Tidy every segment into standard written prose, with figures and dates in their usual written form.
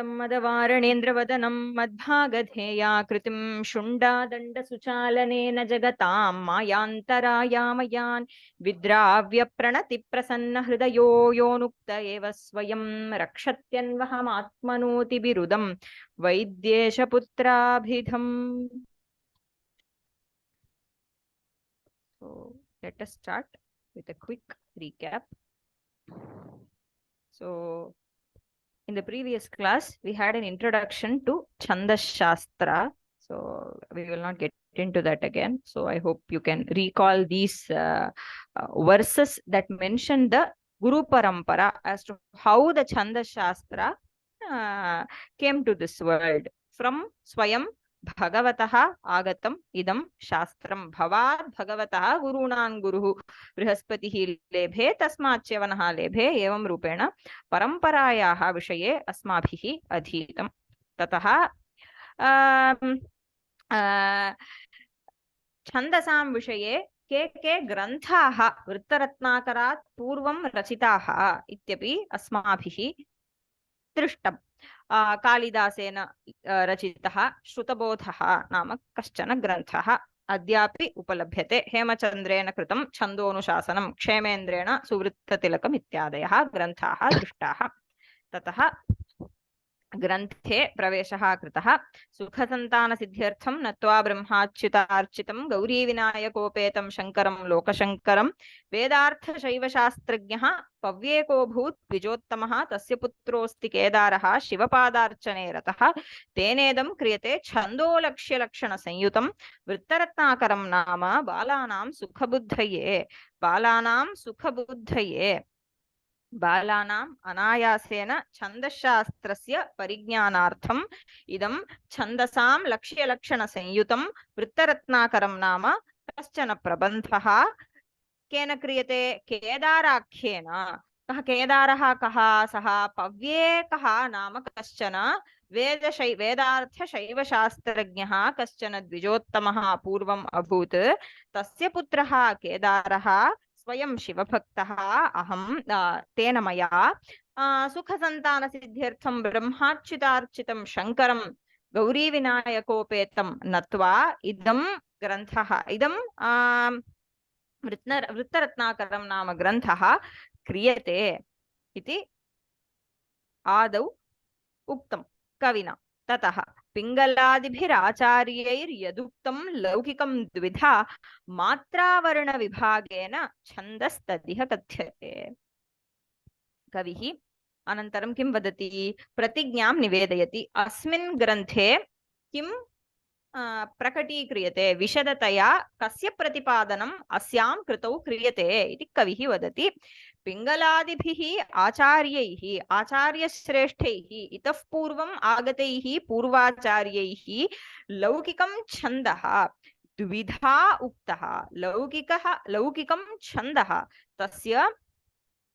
अनन्तं मदवारणेन्द्रवदनं मद्भागधेयाकृतिं शुण्डादण्डसुचालनेन जगतां मायान्तरायामयान् विद्राव्यप्रणतिप्रसन्नहृदयो योऽनुक्त एव स्वयं रक्षत्यन्वहमात्मनोति बिरुदं वैद्येशपुत्राभिधम्. So let us start with a quick recap. So in the previous class, we had an introduction to Chandas Shastra. So we will not get into that again. So I hope you can recall these verses that mention the Guru Parampara as to how the Chandas Shastra came to this world from Swayam भगवतः आगतम् इदं शास्त्रं भवात् भगवतः गुरूणां गुरुः बृहस्पतिः लेभे तस्मात् च्यवनः लेभे एवं रूपेण परम्परायाः विषये अस्माभिः अधीतं. ततः छन्दसां विषये के ग्रन्थाः वृत्तरत्नाकरात् पूर्वं रचिताः इत्यपि अस्माभिः दृष्टम्. कालिदासेन रचितः श्रुतबोधः नाम कश्चन ग्रन्थः अद्यापि उपलभ्यते. हेमचन्द्रेण कृतं छन्दोनुशासनं क्षेमेन्द्रेण सुवृत्ततिलकम् इत्यादयः ग्रन्थाः दृष्टाः. ततः ग्रन्थे प्रवेशः कृतः. सुखसन्तानसिद्ध्यर्थं नत्वा ब्रह्माच्युतार्चितं गौरीविनायकोपेतं शङ्करं लोकशङ्करं वेदार्थशैवशास्त्रज्ञः पव्येकोऽभूत् द्विजोत्तमः तस्य पुत्रोऽस्ति केदारः शिवपादार्चने रतः तेनेदं क्रियते छन्दोलक्ष्यलक्षणसंयुतं वृत्तरत्नाकरं नाम बालानां सुखबुद्धये बालानाम् अनायासेन छन्दशास्त्रस्य परिज्ञानार्थम् इदं छन्दसां लक्ष्यलक्षणसंयुतं वृत्तरत्नाकरं नाम कश्चन प्रबन्धः केन क्रियते? केदाराख्येन. कः केदारः? कः सः? पव्येकः नाम कश्चन वेदार्थशैवशास्त्रज्ञः कश्चन द्विजोत्तमः पूर्वम् अभूत्. तस्य पुत्रः केदारः स्वयं शिवभक्तः. तेन मया सुखसन्तानसिद्ध्यर्थं ब्रह्माच्युतार्चितं शङ्करं गौरीविनायकोपेतं नत्वा इदं ग्रन्थः इदं वृत्तरत्नाकरं नाम ग्रन्थः क्रियते इति आदौ उक्तं कविना. ततः पिङ्गलादिभिराचार्यैर्यदुक्तं लौकिकं द्विधा मात्रावर्णविभागेन छन्दस्तदिह कथ्यते. कविः अनन्तरं किं वदति? प्रतिज्ञां निवेदयति. अस्मिन् ग्रन्थे किं प्रकटीक्रियते? विशदतया कस्य प्रतिपादनम् अस्यां कृतौ क्रियते इति कविः वदति. पिङ्गलादिभिः आचार्यैः आचार्यश्रेष्ठैः इतः पूर्वम् आगतैः पूर्वाचार्यैः लौकिकं छन्दः द्विधा उक्तः. लौकिकं छन्दः तस्य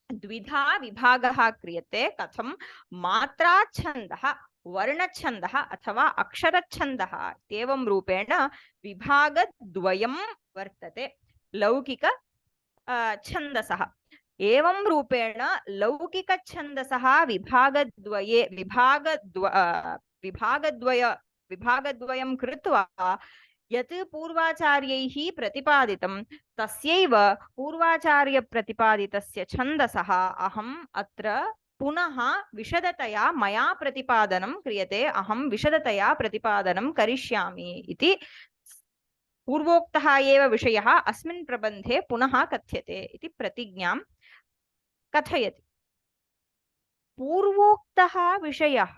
द्विधा विभागः क्रियते. कथं? मात्राच्छन्दः, वर्णच्छन्दः अथवा अक्षरच्छन्दः इत्येवं रूपेण विभागद्वयं वर्तते. लौकिक छन्दसः एवं रूपेण लौकिकछन्दसः विभागद्वयं कृत्वा यत् पूर्वाचार्यैः प्रतिपादितं तस्यैव पूर्वाचार्यप्रतिपादितस्य छन्दसः अहम् अत्र पुनः विशदतया मया प्रतिपादनं क्रियते. अहं विशदतया प्रतिपादनं करिष्यामि इति पूर्वोक्तः एव विषयः अस्मिन् प्रबन्धे पुनः कथ्यते इति प्रतिज्ञां कथयति. पूर्वोक्तः विषयः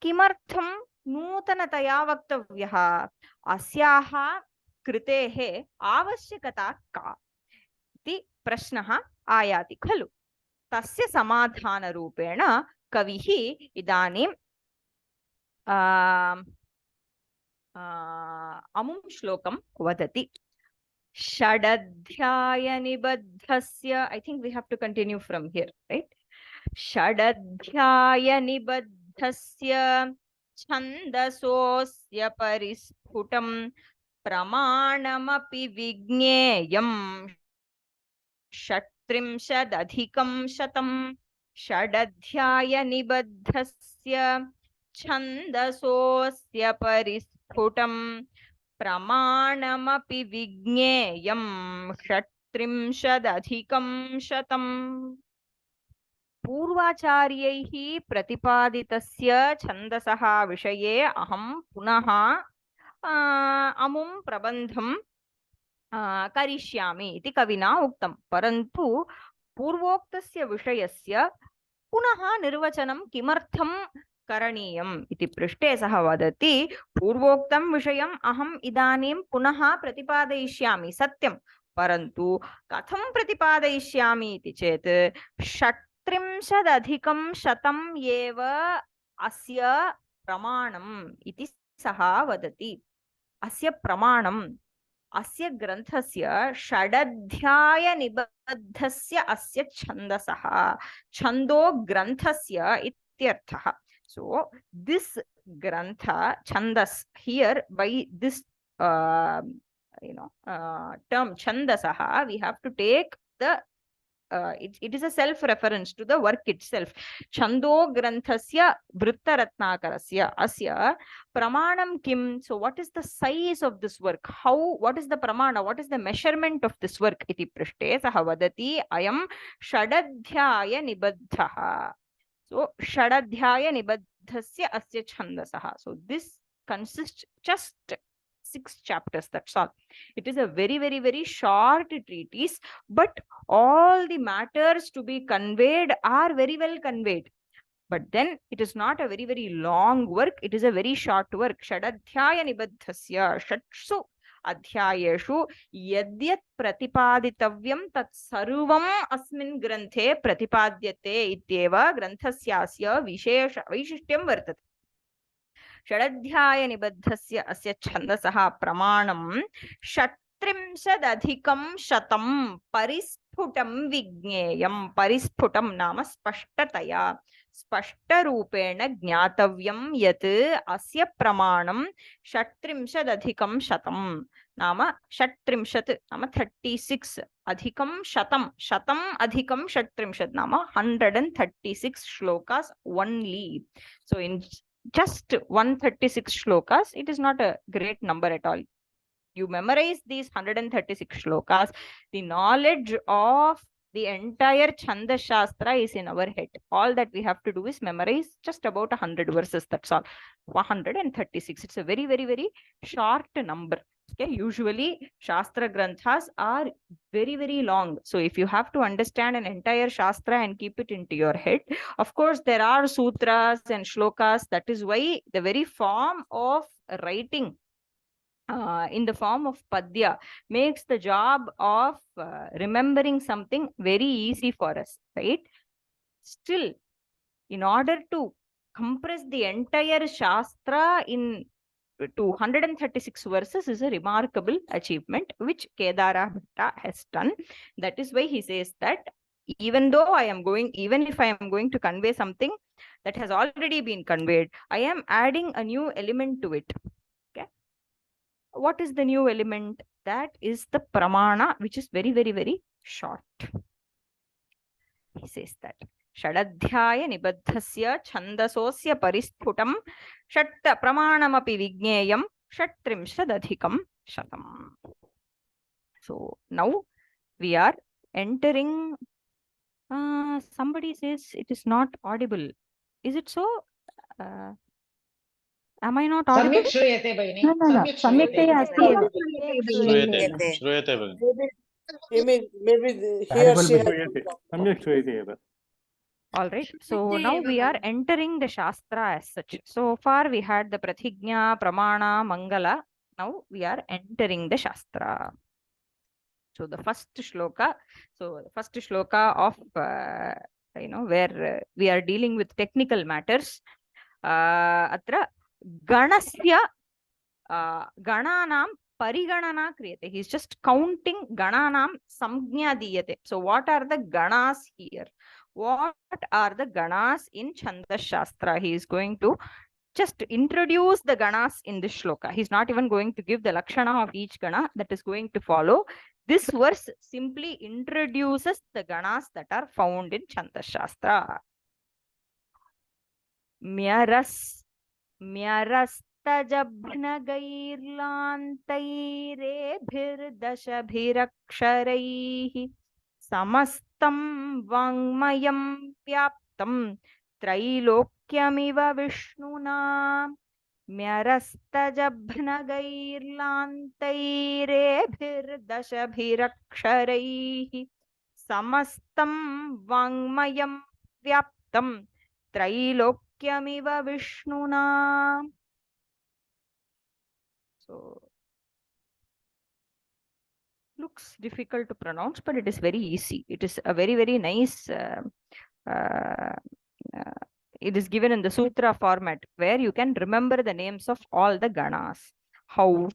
किमर्थं नूतनतया वक्तव्यः? अस्याः कृतेः आवश्यकता का इति प्रश्नः आयाति खलु. तस्य समाधानरूपेण कविः इदानीं अमुं श्लोकं वदति. षडध्यायनिबद्धस्य, I think we have to continue from here, right? षडध्यायनिबद्धस्य छन्दसोऽस्य परिस्फुटं प्रमाणमपि विज्ञेयं षट्त्रिंशदधिकं शतं. षडध्यायनिबद्धस्य छन्दसोऽस्य परिस्फुटं प्रमाणमपि विज्ञेयं षट्त्रिंशदधिकं शतम् पूर्वाचार्यैः प्रतिपादितस्य छन्दसः विषये अहं पुनः अमुं प्रबन्धं करिष्यामि इति कविना उक्तं परन्तु पूर्वोक्तस्य विषयस्य पुनः निर्वचनं किमर्थं करणीयम् इति पृष्टे सः वदति पूर्वोक्तं विषयम् अहम् इदानीं पुनः प्रतिपादयिष्यामि सत्यं परन्तु कथं प्रतिपादयिष्यामि इति चेत् षट्त्रिंशदधिकं शतम् एव अस्य प्रमाणम् इति सः वदति अस्य प्रमाणम् अस्य ग्रन्थस्य षडध्यायनिबद्धस्य अस्य छन्दसः छन्दो ग्रन्थस्य इत्यर्थः so this grantha chandas here by this term chandasaha we have to take the it is a self reference to the work itself chando granthasya Vritta Ratnakarasya asya pramanam kim so what is the size of this work how what is the pramana what is the measurement of this work iti prishte saha vadati ayam षडध्याय निबद्धः so षडध्याय निबद्धस्य asya chandasaha so this consists just 6 chapters that's all it is a very short treatise but all the matters to be conveyed are very well conveyed but then it is not a very long work it is a very short work षडध्याय निबद्धस्य षट्सु अध्यायेषु यद्यत् प्रतिपादितव्यं तत् सर्वम् अस्मिन् ग्रन्थे प्रतिपाद्यते इत्येव ग्रन्थस्यास्य विशेष वैशिष्ट्यं वर्तते षडध्याय निबद्धस्य अस्य छन्दसः प्रमाणं षट्त्रिंशदधिकं शतं परिस्फुटं विज्ञेयं परिस्फुटं नाम स्पष्टतया स्पष्टरूपेण ज्ञातव्यं यत् अस्य प्रमाणं षट्त्रिंशदधिकं शतं नाम षट्त्रिंशत् नाम 36 अधिकं शतं शतम् अधिकं षट्त्रिंशत् नाम 136 shlokas only so in just 136 shlokas it is not a great number at all you memorize these 136 shlokas the knowledge of the entire Chanda Shastra is in our head all that we have to do is memorize just about 100 verses that's all 136 it's a very short number okay usually Shastra Granthas are very long so if you have to understand an entire Shastra and keep it into your head of course there are sutras and shlokas that is why the very form of writing in the form of padya makes the job of remembering something very easy for us right still in order to compress the entire Shastra in 236 verses is a remarkable achievement which Kedara Bhatta has done that is why he says that even if I am going to convey something that has already been conveyed I am adding a new element to it okay what is the new element that is the pramana which is very short he says that षडध्याय निबद्धस्य छन्दसोऽस्य परिस्फुटं षट् प्रमाणमपि विज्ञेयं षट्त्रिंशदधिकं शतम् so now we are entering somebody says it is not audible is it so am I not audible सम्यक् श्रूयते भगिनी सम्यक्तया अस्ति एव श्रूयते maybe he or she सम्यक् श्रूयते एव all right so now we are entering the Shastra as such so far we had the pratignya pramana mangala now we are entering the Shastra so the first shloka of where we are dealing with technical matters atra ganasya gananam pariganana kriyate he is just counting gananam samgnya diyate so what are the ganas here what are the ganas in Chandas Shastra he is going to just introduce the ganas in this shloka he's not even going to give the lakshana of each gana that is going to follow this verse simply introduces the ganas that are found in Chandas Shastra Myaras म्यरस्तजभ्नगैर्लान्तैरेभिर्दशभिरक्षरैः समस्तं वाङ्मयं व्याप्तं त्रैलोक्यमिव विष्णुना म्यरस्तजभ्नगैर्लान्तैरेभिर्दशभिरक्षरैः समस्तं वाङ्मयं व्याप्तं त्रैलोक्यमिव विष्णुना. So looks difficult to pronounce, but it is very easy. It is a very, very nice it is given in the sutra format where you can remember the names of all the ganas. How?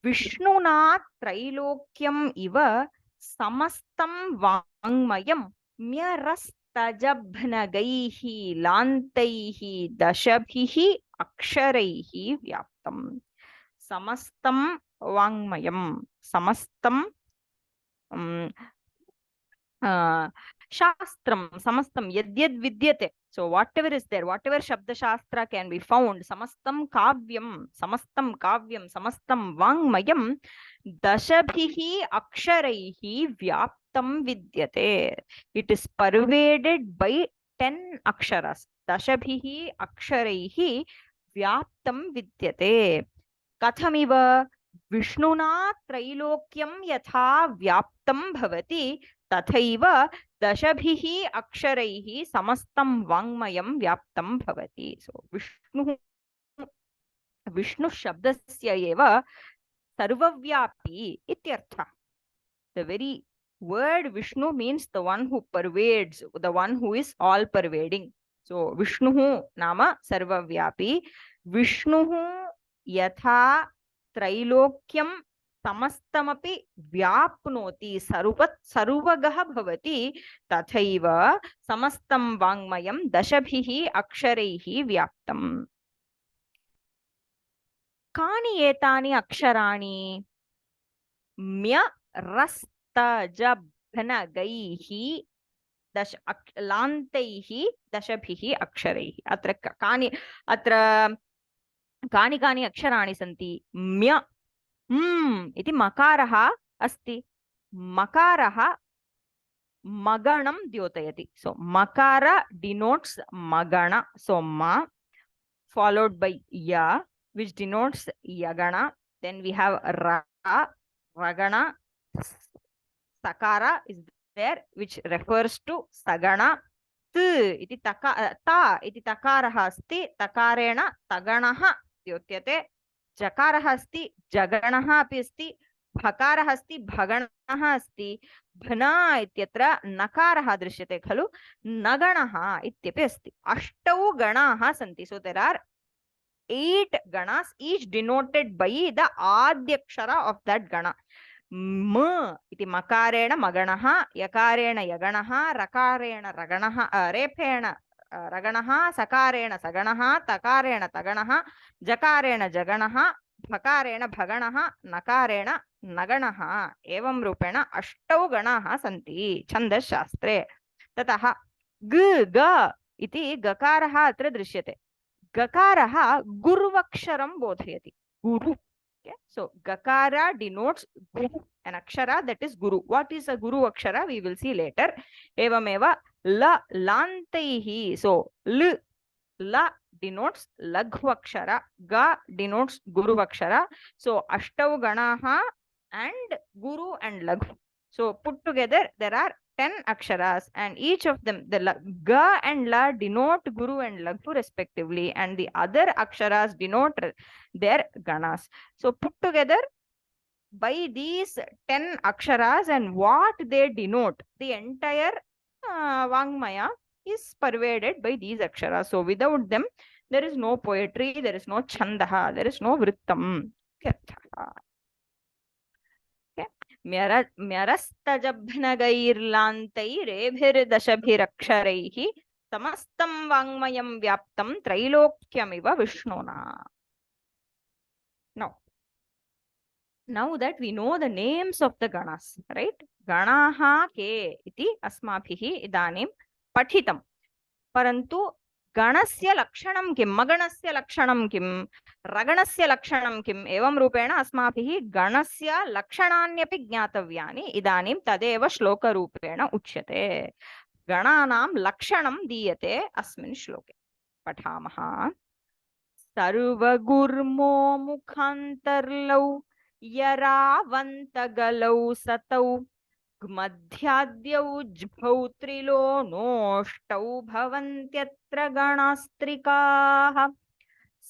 Vishnuna Trilokyam iva samastam vangmayam myarastajabhnagaihi lantaihi dashabhihi aksharaihi vyaptam. Samastam vangmayam. Samastam Shastram, samastam, yadyad vidyate. So whatever is there, whatever Shabda Shastra can be found, samastam kavyam, samastam vangmayam, dashabhihi aksharaihi vyaptam vidyate. It is pervaded by 10 aksharas. Dashabhihi aksharaihi vyaptam vidyate. Kathamiva Vishnuna Trilokyam yatha vyaptam bhavati tathaiva dashabhihi aksharaihi samastam vangmayam vyaptam bhavati. So Vishnu shabdasya eva sarvavyapi ityartha. The very word Vishnu means the one who pervades, the one who is all pervading. So Vishnu nama sarvavyapi. Vishnu yatha त्रैलोक्यं समस्तमपि व्याप्नोति सर्वगः भवति तथैव समस्तं वाङ्मयं दशभिः अक्षरैः व्याप्तम्. कानि एतानि अक्षराणि? म्यरस्तजभ्नगैः लान्तैः दशभिः अक्षरैः. अत्र कानि अक्षराणि सन्ति? म्य इति मकारः अस्ति. मकारः मगणं द्योतयति. So makara denotes magana. So ma followed by ya, which denotes yagana. Then we have ra, ragana. Sakara is there, which refers to sagana. इति ta इति तकारः अस्ति. तकारेण तगणः द्योत्यते. जकारः अस्ति, जगणः अपि अस्ति. भकारः अस्ति, भगणः अस्ति. भना इत्यत्र नकारः दृश्यते खलु. नगणः इत्यपि अस्ति. अष्टौ गणाः सन्ति. So there are 8 ganas, each denoted by the आद्यक्षर of that gana. म इति मकारेण मगणः, यकारेण यगणः, रकारेण रगणः, रेफेण रगणः, सकारेण सगणः, तकारेण तगणः, जकारेण जगणः, भकारेण भगणः, नकारेण नगणः. एवं रूपेण 8 गणाः सन्ति छन्दशास्त्रे. ततः ग इति गकारः अत्र दृश्यते. गकारः गुर्वक्षरं बोधयति. गुरु. Okay, so gakara denotes guru, an akshara that is guru. What is a guru akshara? We will see later. Evameva la lantaihi. So la denotes laghu akshara, ga denotes guru akshara. So ashtau ganaha and guru and laghu. So put together there are 10 aksharas, and each of them, the ga and la denote guru and laghu respectively, and the other aksharas denote their ganas. So put together by these 10 aksharas and what they denote, the entire Vangmaya is pervaded by these aksharas. So without them, there is no poetry, there is no chandaha, there is no vrittam. म्यरस्तजभ्नगैर्लान्तैरेभिर्दशभिरक्षरैः समस्तं वाङ्मयं व्याप्तं त्रैलोक्यमिव विष्णुना. Now that we know the names of the ganas, right? Ganaha ke iti asmabhihi idanim pathitam. Parantu गणस्य लक्षणं किं, मगणस्य लक्षणं किं, रगणस्य लक्षणं किम्, एवं रूपेण अस्माभिः गणस्य लक्षणान्यपि ज्ञातव्यानि। इदानीं तदेव श्लोकरूपेण उच्यते। गणानां लक्षणं दीयते अस्मिन् श्लोके। पठामः। सर्वगुर्मो मुखान्तर्लौ यरावन्तगलौ सतौ मध्याद्यौ ज्भौ त्रिलोनोष्टौ भवन्त्यत्र गणास्त्रिकाः।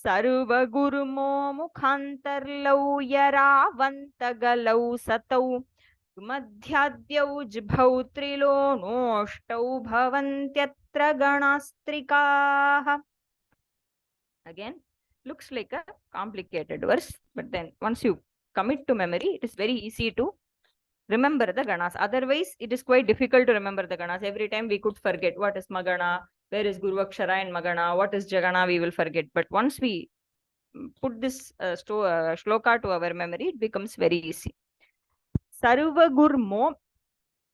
सर्वगुर्मो मुखान्तर्लौ यरावन्तगलौ सतौ मध्याद्यौ ज्भौ त्रिलोनोष्टौ भवन्त्यत्र गणास्त्रिकाः. Again, looks like a complicated verse, but then once you commit to memory, it is very easy to remember the ganas. Otherwise, it is quite difficult to remember the ganas. Every time we could forget what is magana, where is Gurvakshara in magana, what is jagana, we will forget. But once we put this shloka to our memory, it becomes very easy. Sarvagurmo,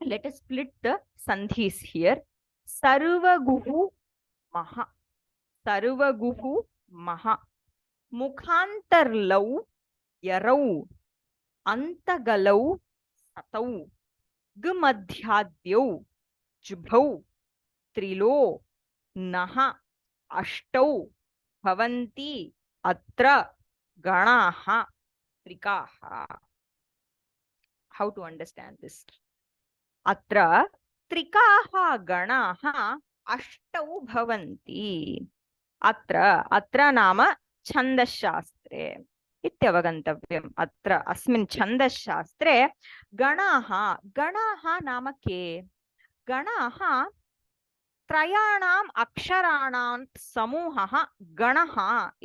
let us split the sandhis here. Sarvaguhu maha. Sarvaguhu maha. Mukhantarlau yarau. Antagalau satau. Gmadhyadyau. Jubhau. Trilo. Naha. Ashtau. Bhavanti. Atra. Ganaha. Trikaha. How to understand this? Atra. Trikaha ganaha. Ashtau bhavanti. अत्र नाम छन्दश्शास्त्रे इत्यवगन्तव्यम्. अत्र अस्मिन् छन्दश्शास्त्रे गणाः नाम के? गणाः त्रयाणाम् अक्षराणां समूहः गणः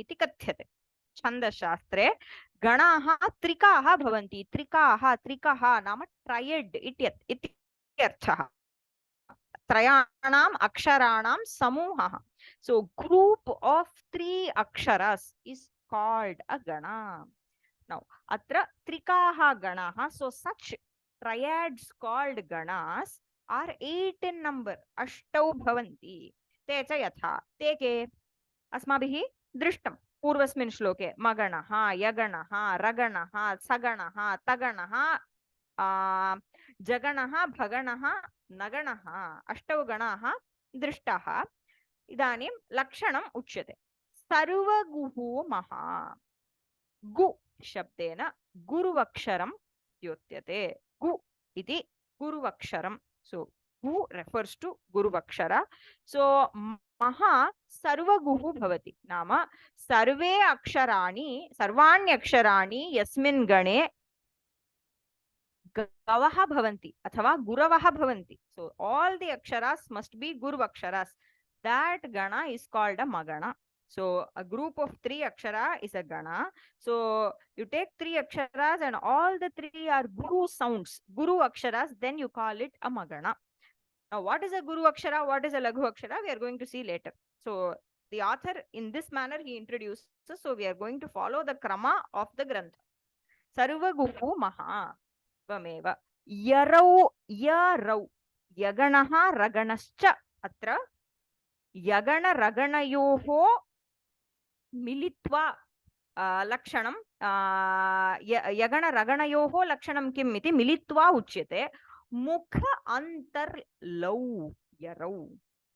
इति कथ्यते. छन्दश्शास्त्रे गणाः त्रिकाः भवन्ति. त्रिकः नाम ट्रयेड् इत्यर्थः. त्रयाणाम् अक्षराणां समूहः. So group of 3 aksharas is called a gana. Now atra trikaha ganaha. So such triads called ganas are 8 in number. Ashtau bhavanti. Te cha yatha. Te ke asmabhihi drishtam. Purvasmin shloke maganaha, yaganaha, raganaha, saganaha, taganaha, jaganaha, bhaganaha, naganaha. Ashtau ganaha drishtaha. इदानीं लक्षणम् उच्यते. सर्वगुः महा. गु शब्देन गुरुवक्षरं द्योत्यते. गु इति गुरुवक्षरं. So गु refers to गुरुवक्षर. So महा सर्वगुः भवति. नाम सर्वे अक्षराणि, सर्वाण्यक्षराणि यस्मिन् गणे गवः भवन्ति अथवा गुरवः भवन्ति. So all the aksharas must be guruvaksharas. That gana is called a magana. So a group of 3 akshara is a gana. So you take 3 aksharas and all the 3 are guru sounds, guru aksharas, then you call it a magana. Now what is a guru akshara, what is a laghu akshara, we are going to see later. So the author in this manner he introduces. So we are going to follow the krama of the grantha. Sarvaguhu maha vameva yarau yarau yaganaha raganascha. Atra यगण रगणयोः मिलित्वा लक्षणं यगण रगणयोः लक्षणं किम् इति मिलित्वा उच्यते. मुख अन्तर्लौ यरौ.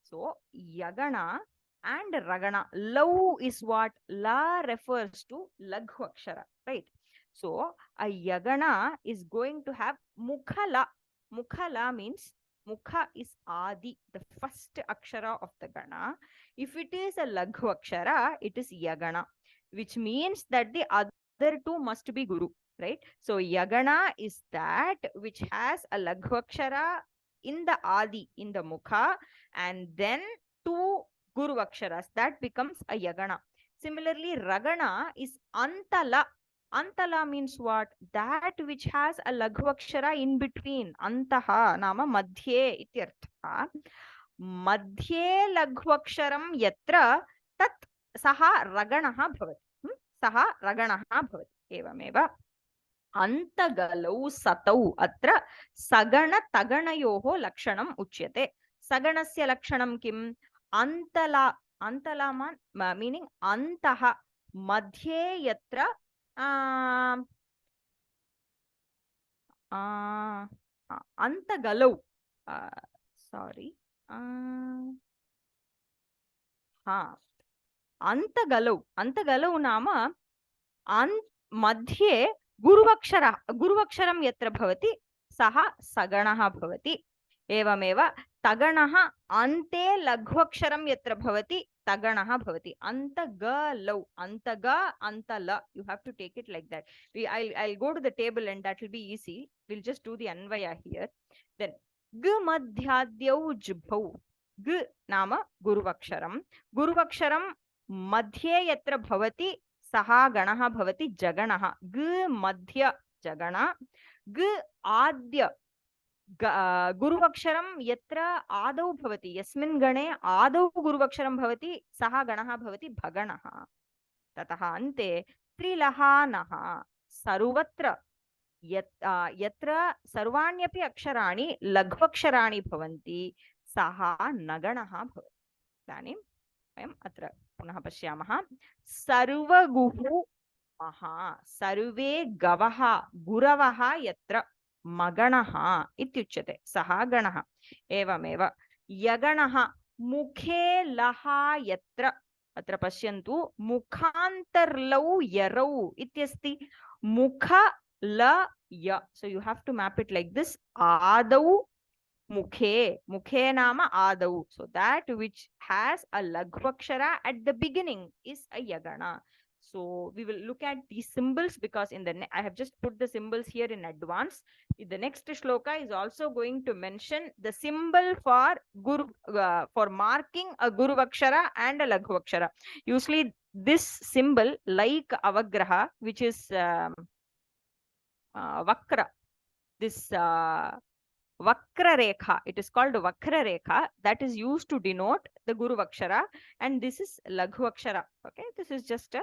So yagana and ragana. Lau is what? La refers to laghu akshara, right? So a yagana is going to have mukhala. Mukhala means mukha is adi, the first akshara of the gana. If it is a laghu akshara, it is yagana, which means that the other 2 must be guru, right? So yagana is that which has a laghu akshara in the adi, in the mukha, and then 2 guru aksharas. That becomes a yagana. Similarly, ragana is antala. Antala means what? That which has a laghu akshara in between. Antaha nama madhye ityartha. Madhye laghu aksharam yatra tat saha raganaha bhavati. Saha raganaha bhavati. Evameva. Antagalau satau atra sagana taganayoho lakshanam uchyate. Saganasya lakshanam kim? Antala Antalaman meaning antaha. Madhye yatra antagalau. Sorry. Antagalau. Antagalau nama मध्ये गुरुवक्षरं यत्र भवति सः सगणः भवति. एवमेव तगणः अन्ते लघ्वक्षरं यत्र भवति तगणः भवति. अन्तगलौ. अन्तग अन्तल. You have to take it like that. I'll go to the table and that will be easy. We'll just do the anvaya here. Then g madhyadhyau jbhau. G nama guruvaksharam. Guruvaksharam मध्ये यत्र भवति सहा गणः भवति जगणः. ग मध्य जगण. ग आद्य गुरुवक्षरं यत्र आदौ भवति यस्मिन् गणे आदौ गुरुवक्षरं भवति सः गणः भवति भगणः. ततः अन्ते त्रिलहानः. सर्वत्र यत्र सर्वाण्यपि अक्षराणि लघ्वक्षराणि भवन्ति सः नगणः भवति. इदानीं वयम् अत्र पुनः पश्यामः. सर्वगुः महा. सर्वे गवः गुरवः यत्र मगणः इत्युच्यते सः गणः. एवमेव यगणः मुखे लः यत्र. अत्र पश्यन्तु मुखान्तर्लौ यरौ इत्यस्ति. मुख ल य. So you have to map it like this. आदौ mukhe. Mukhe nama adau. So that which has a lagvakshara at the beginning is a yagana. So we will look at these symbols because in the I have just put the symbols here in advance. The next shloka is also going to mention the symbol for guru for marking a guru vakshara and a laghu vakshara. Usually this symbol like avagraha, which is vakra. This Vakra Rekha, it is called Vakra Rekha, that is used to denote the Guru Vakshara, and this is Laghu Vakshara. Okay, this is just a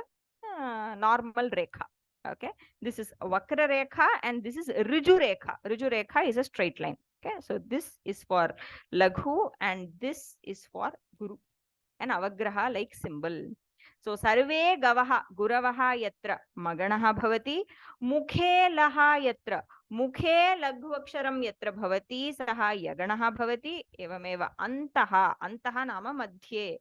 normal Rekha. Okay, this is Vakra Rekha and this is Riju Rekha. Riju Rekha is a straight line. Okay, so this is for Laghu and this is for Guru, an Avagraha like symbol. So sarve gavaha guravaha yatra maganaha bhavati. Mukhe laha yatra. Mukhe laghuaksharam yatra bhavati saha yaganaha bhavati. Evameva antaha. Antaha nama madhye.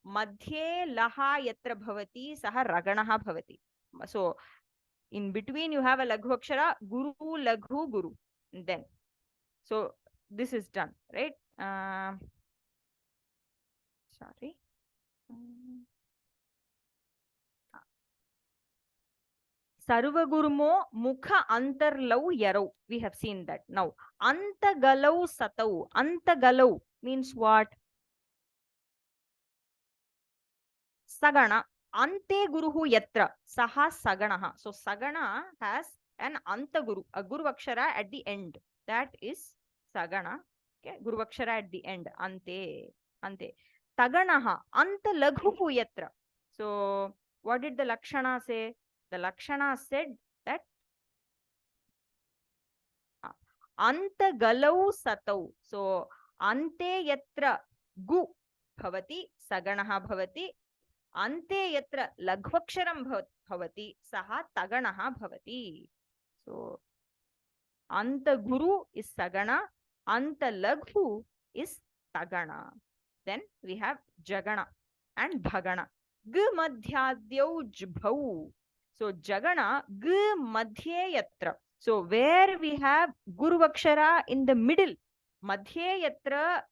Madhye laha yatra bhavati saha raganaha bhavati. So in between you have a laghuakshara, guru, laghu, guru. Then so this is done, right? Sorry. Sarvagurumo mukha antarlau yarau. We have seen that. Now, antagalau satau. Antagalau means what? Sagana. Ante guruhu yatra. Saha saganaha. So, sagana has an antaguru, a guru vakshara at the end. That is sagana. Okay, guru vakshara at the end. Ante. Ante. Taganaha. Anta laghuhu yatra. So, what did the Lakshana say? The Lakshana said that Anta galau satau. So Ante yatra gu bhavati saganaha bhavati. Ante yatra lagvaksharam bhavati saha taganaha bhavati. So Anta guru is sagana. Anta laghu is tagana. Then we have jagana and bhagana. G madhyadhyau jbhau. So jagana g madhye yatra. So where we have guru vakshara in the middle, madhye yatra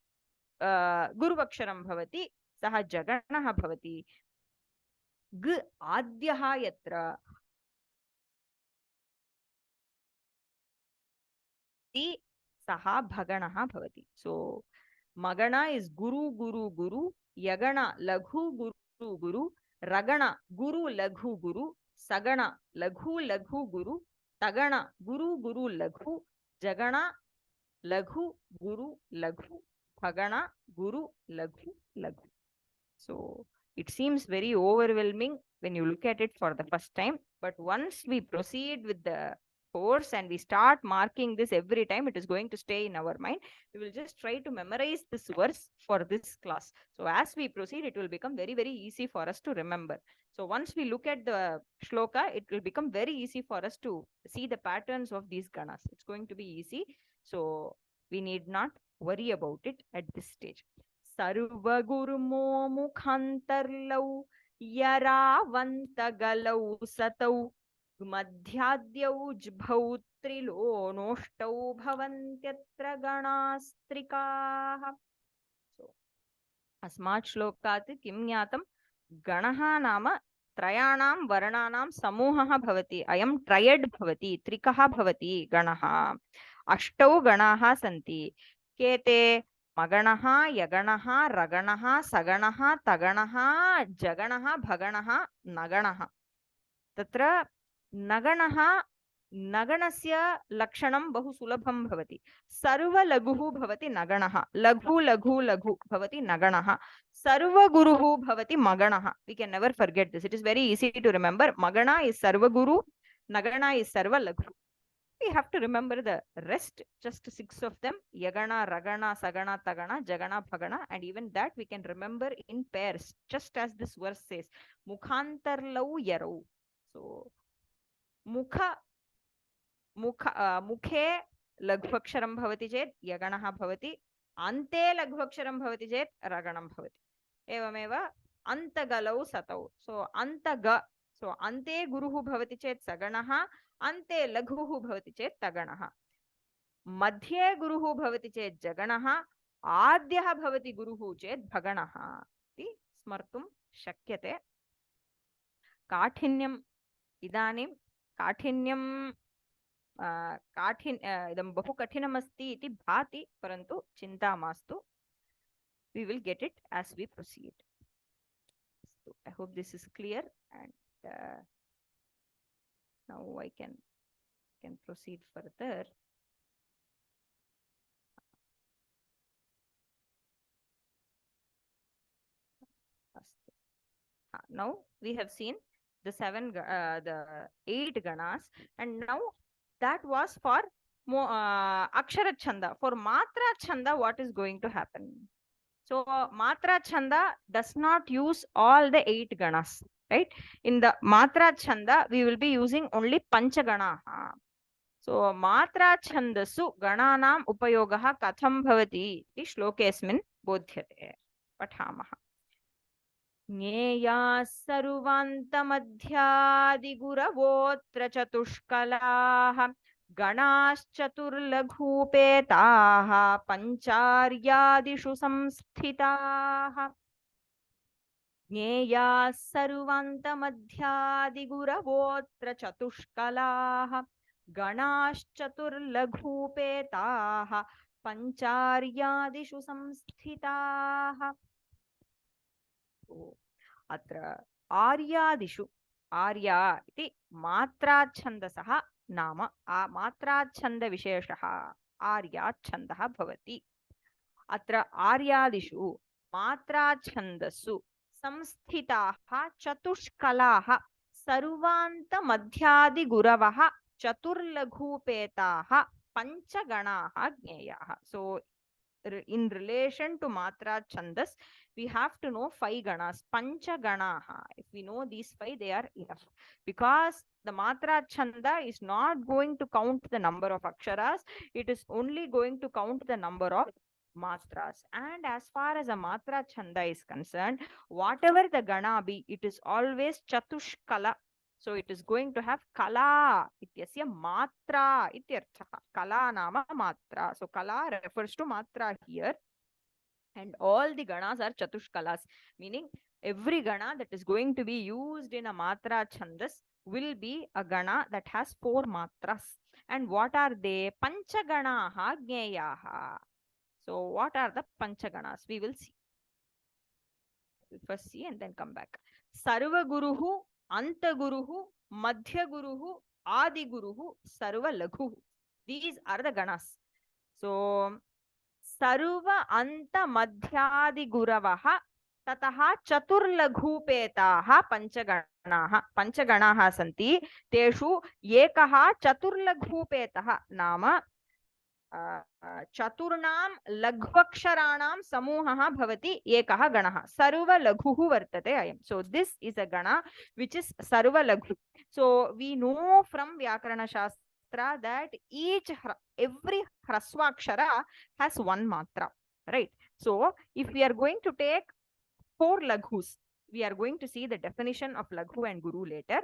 guru vaksharam bhavati, saha jaganaha bhavati. G adyaha yatra saha bhaganaha bhavati. So magana is guru guru guru, yagana laghu guru guru, ragana guru laghu guru, sagana laghu laghu guru, tagana guru guru laghu, jagana laghu guru laghu, bhagana guru laghu laghu. So it seems very overwhelming when you look at it for the first time, but once we proceed with the course and we start marking this every time, it is going to stay in our mind. We will just try to memorize this verse for this class. So as we proceed, it will become very, very easy for us to remember. So once we look at the shloka, it will become very easy for us to see the patterns of these ganas. It's going to be easy. So we need not worry about it at this stage. Sarva gurmo mukhantarlau yaravantagalौ satau madhyadyau jbhau trilo noštau bhavantyatra ganastrikaah. So अस्मात् श्लोकात् किं ज्ञातं? गणः नाम त्रयाणां वर्णानां समूहः भवति. अयं ट्रयड् भवति, त्रिकः भवति गणः. अष्टौ गणाः सन्ति. के ते? मगणः, यगणः, रगणः, सगणः, तगणः, जगणः, भगणः, नगणः. तत्र नगणः, नगणस्य लक्षणं बहु सुलभं भवति. सर्वलघुः भवति नगणः. लघु लघु लघु भवति नगणः. सर्वगुरुः भवति मगणः. We can never forget this. It is very easy to remember. Magana is Sarvaguru, Nagana is Sarvalaghu. We have to remember the rest, just 6 of them: Yagana, Ragana, Sagana, Tagana, Jagana, Bhagana, and even that we can remember in pairs, just as this verse says, Mukhantarlau Yarau. So, Mukhe लघ्वक्षरं भवति चेत् यगणः भवति, अन्ते लघ्वक्षरं भवति चेत् रगणं भवति. एवमेव अन्तगलौ सतौ. सो अन्तग, सो अन्ते गुरुः भवति चेत् सगणः, अन्ते लघुः भवति चेत् तगणः. मध्ये गुरुः भवति चेत् जगणः, आद्यः भवति गुरुः चेत् भगणः इति स्मर्तुं शक्यते. काठिन्यम् इदानीं काठिन्यं इदं बहु कठिनम् अस्ति इति भाति, परन्तु चिन्ता मास्तु. We will get it as we proceed. So I hope this is clear, and now I can proceed further. Now we have seen the 8 ganas, and now that was for Akshara Chanda. For Matra Chanda, what is going to happen? So Matra Chanda does not use all the 8 ganas, right? In the Matra Chanda, we will be using only Panchagana. So Matra Chandasu Gananam Upayogaha Katham Bhavati iti Shlokesmin Bodhyate. Pathamaha. ज्ञेया सर्वान्तमध्यादिगुरवोऽत्र चतुष्कलाः गणाश्चतुर्लघूपेताः पञ्चार्यादिषु संस्थिताः. ज्ञेया सर्वान्तमध्यादिगुरवोऽत्र चतुष्कलाः गणाश्चतुर्लघूपेताः पञ्चार्यादिषु संस्थिताः. अत्र आर्यादिषु, आर्या इति मात्राच्छन्दसः नाम मात्राच्छन्दविशेषः आर्याच्छन्दः भवति. अत्र आर्यादिषु मात्राच्छन्दसु संस्थिताः चतुष्कलाः सर्वान्तमध्यादिगुरवः चतुर्लघूपेताः पञ्चगणाः ज्ञेयाः. So in relation to Matra Chandas, we have to know 5 ganas, Pancha Ganaha. If we know these 5, they are enough. Because the Matra Chanda is not going to count the number of Aksharas, it is only going to count the number of Matras. And as far as a Matra Chanda is concerned, whatever the Gana be, it is always Chatushkala. So it is going to have Kala ityasya Matra ityartha. Kala nama Matra. So Kala refers to Matra here. And all the Ganas are Chatushkalas, meaning every Gana that is going to be used in a Matra Chandas will be a Gana that has 4 Matras. And what are they? Panchaganaha Gneyaha. So what are the Panchaganas? We will see. We'll first see and then come back. Sarva Guruhu, Anta Guruhu, Madhya Guruhu, Adi Guruhu, Sarva Laghu. These are the Ganas. So Sarva Anta Madhyadi Guravaha ततः चतुर्लघूपेताः पञ्चगणाः सन्ति तेषु एकः चतुर्लघूपेतः नाम चतुर्णां लघ्वक्षराणां समूहः भवति एकः गणः सर्वलघुः वर्तते अयं so this is a gana which is sarvalaghu so we know from vyakaranashastra that every hraswakshara has one matra, right? So if we are going to take four laghus, we are going to see the definition of laghu and guru later.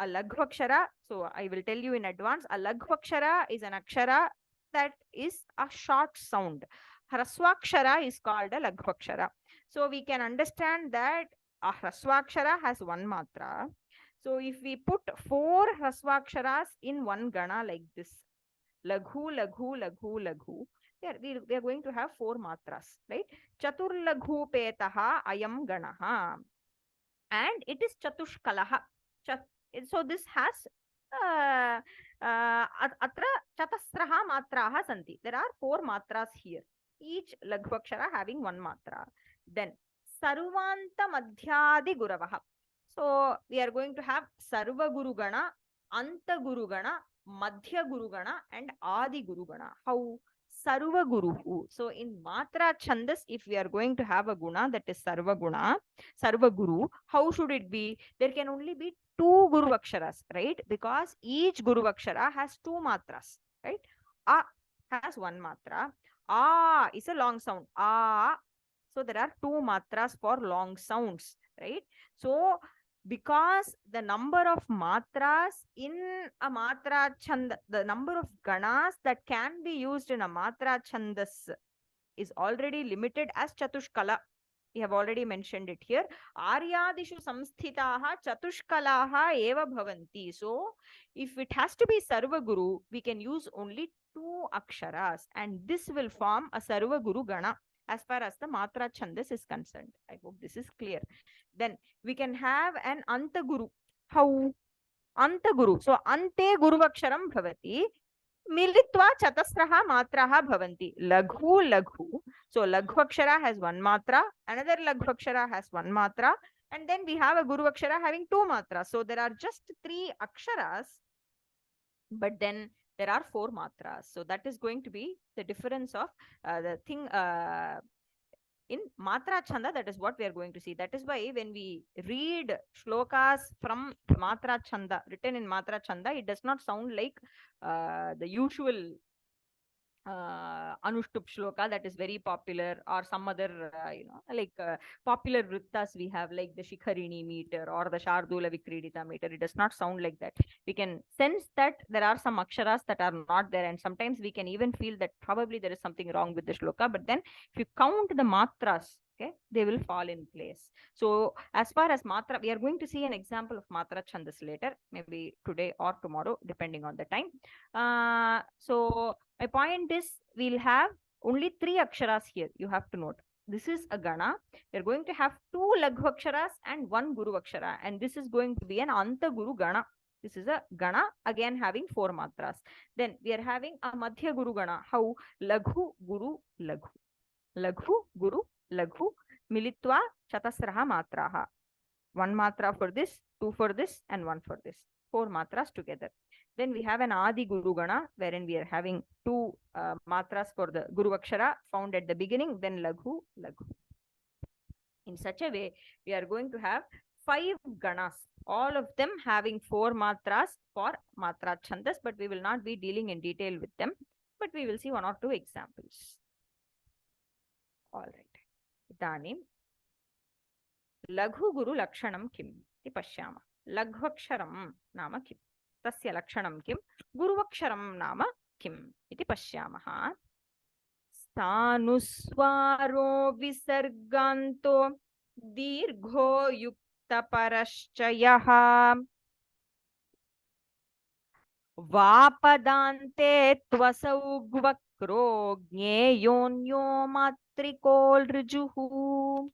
A laghvakshara, so I will tell you in advance, a laghvakshara is an akshara that is a short sound. Hraswakshara is called a laghvakshara. So we can understand that a hraswakshara has one matra. So if we put four hraswaksharas in one gana like this, laghu, laghu, laghu, laghu, we are going to have four matras, right? Chaturlaghu petaha ayam ganaha. And it is chatushkalaha. So this has atra chatasraha matraha santi. There are four matras here, each laghvakshara having one matra. Then sarvanta madhyadi guravaha. So we are going to have sarva guru gana, anta guru gana, madhya guru gana, and adi guru gana. How? Sarva guru. So in matra chandas, if we are going to have a guna that is sarva guna, sarva guru, how should it be? There can only be two guru aksharas, right? Because each guru akshara has two matras, right? A has one matra. A is a long sound. A. So there are two matras for long sounds, right? So because the number of matras in a matra chanda, the number of ganas that can be used in a matra chandas is already limited as chatushkala. We have already mentioned it here. Aryadishu samsthitaha chatushkalaha eva bhavanti. So if it has to be sarva guru, we can use only two aksharas, and this will form a sarva guru gana as far as the matra chandas is concerned. I hope this is clear. Then we can have an anta guru. How? Anta guru. So ante guru aksharam bhavati. Militva chatasraha matraha bhavanti. Laghu, laghu. So laghu akshara has one matra, another laghu akshara has one matra, and then we have a guru akshara having two matras. So there are just three aksharas, but then there are four matras. So that is going to be the difference of the thing in matra chanda. That is what we are going to see. That is why when we read shlokas from matra chanda, written in matra chanda, it does not sound like the usual Anushtup shloka that is very popular, or some other like popular vrittas we have, like the Shikharini meter or the Shardula Vikridita meter. It does not sound like that. We can sense that there are some aksharas that are not there, and sometimes we can even feel that probably there is something wrong with the shloka. But then if you count the matras, okay, they will fall in place. So as far as matra, we are going to see an example of matra chandas later, maybe today or tomorrow, depending on the time. So my point is, we'll have only three aksharas here. You have to note. This is a gana. We're going to have two laghu aksharas and one guru akshara. And this is going to be an anta guru gana. This is a gana, again having four matras. Then we are having a madhya guru gana. How? Laghu, guru, laghu. Laghu, guru, laghu. Militva chatasraha matraha. One matra for this, two for this, and one for this. Four matras together. Then we have an Adi Guru Gana, wherein we are having two matras for the Guru Akshara found at the beginning, then Laghu, Laghu. In such a way, we are going to have 5 ganas, all of them having 4 matras for matra chandas, but we will not be dealing in detail with them, but we will see 1 or 2 examples. All right. Idanim Laghu Guru Lakshanam Kim iti pashyama. Lagvaksharam nama kim. Tasya lakshanam kim, guruvaksharam nama kim iti pashyamaha. Stanuswaro visarganto dirgho yukta paraschayaha vapadante tvasau gvakro gneyonyo matrikol rjuhu.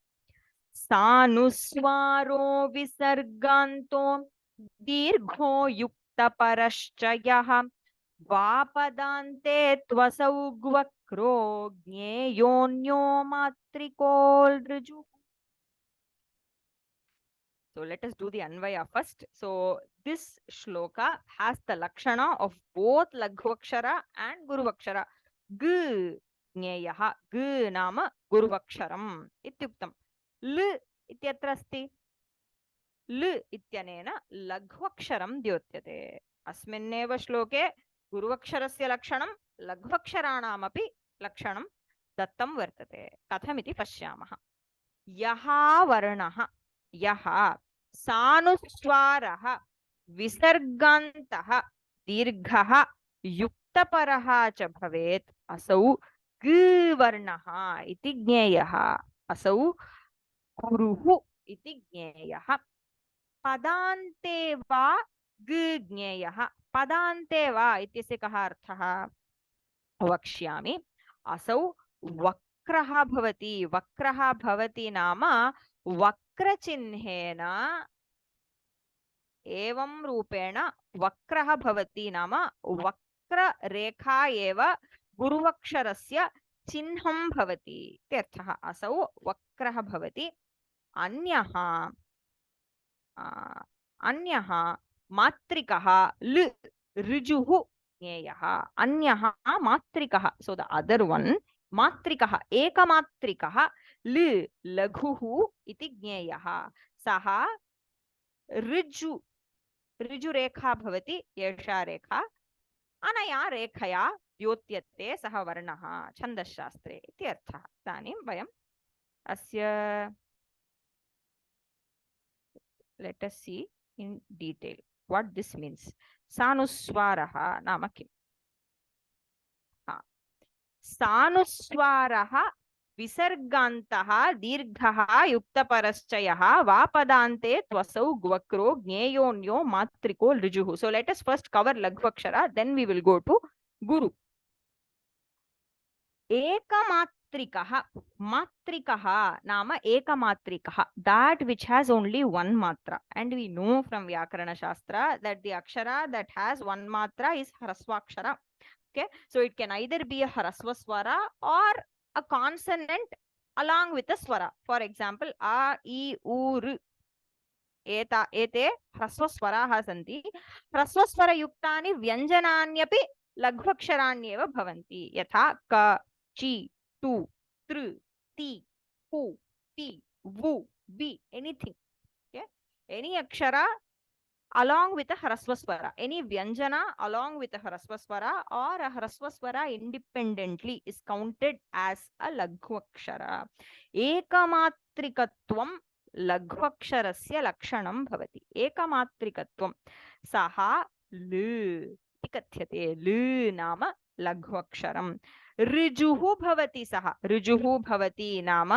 Stanuswaro visarganto dirgho yukta paraschayaha vapadante tvasau gvakro gneyonyo matrikol rjuhu. So let us do the Anvaya first. So this shloka has the lakshana of both Laghu-akshara and Guru-akshara. G ज्ञेयः ग नाम गुरुवक्षरम् इत्युक्तम् ल इत्यत्र अस्ति ल इत्यनेन लघ्वक्षरं द्योत्यते अस्मिन्नेव श्लोके गुरुवक्षरस्य लक्षणं लघ्वक्षराणामपि लक्षणं दत्तं वर्तते कथमिति पश्यामः यः वर्णः यः सानुस्वारः विसर्गान्तः दीर्घः युक्तपरः च भवेत् असौ ग वर्णः इति ज्ञेयः असौ गुरुः इति ज्ञेयः पदान्ते वा ग ज्ञेयः पदान्ते वा इत्यस्य कः अर्थः वक्ष्यामि असौ वक्रः भवति वक्रः भवति नाम वक्रचिह्नेन एवं रूपेण वक्रः भवति नाम वक्ररेखा एव गुरुवक्षरस्य चिह्नं भवति इत्यर्थः असौ वक्रः भवति अन्यः अन्यः मात्रिकः ल ऋजुः ज्ञेयः अन्यः मात्रिकः सो द अदर वन मात्रिकः एकमात्रिकः ल लघुः इति ज्ञेयः सः ऋजुरेखा भवति एषा रेखा अनया रेखया द्योत्यते सः वर्णः छन्दश्शास्त्रे इति अर्थः इदानीं वयम् अस्य let us see in detail what this means सानुस्वारः नाम किम् सानुस्वारः विसर्गान्तः दीर्घः युक्तपरश्च यः वापदान्ते त्वसौ वक्रो ज्ञेयोऽन्यो मात्रिको ऋजुः so let us first cover लघ्वक्षरा then we will go to guru एकमात्रिकः मात्रिकः नाम एकमात्रिकः that which has only one matra and we know from Vyakarana Shastra that the akshara that has one matra is hraswakshara. Okay, so it can either be a hrasva swara or a consonant along with a swara. For example, a, I, u, r. एते ह्रस्वस्वराः सन्ति ह्रस्वस्वरयुक्तानि व्यञ्जनान्यपि लघ्वक्षराण्येव भवन्ति यथा क ची to तृ ति पु ति वु बि anything okay any akshara along with a hrasva swara any vyanjana along with a hrasva swara or a hrasva swara independently is counted as a laghu akshara ekamatrikatvam लघ्वक्षरस्य लक्षणं भवति एकमात्रिकत्वं सः ल इति कथ्यते ल नाम लघ्वक्षरं ऋजुः भवति सः ऋजुः भवति नाम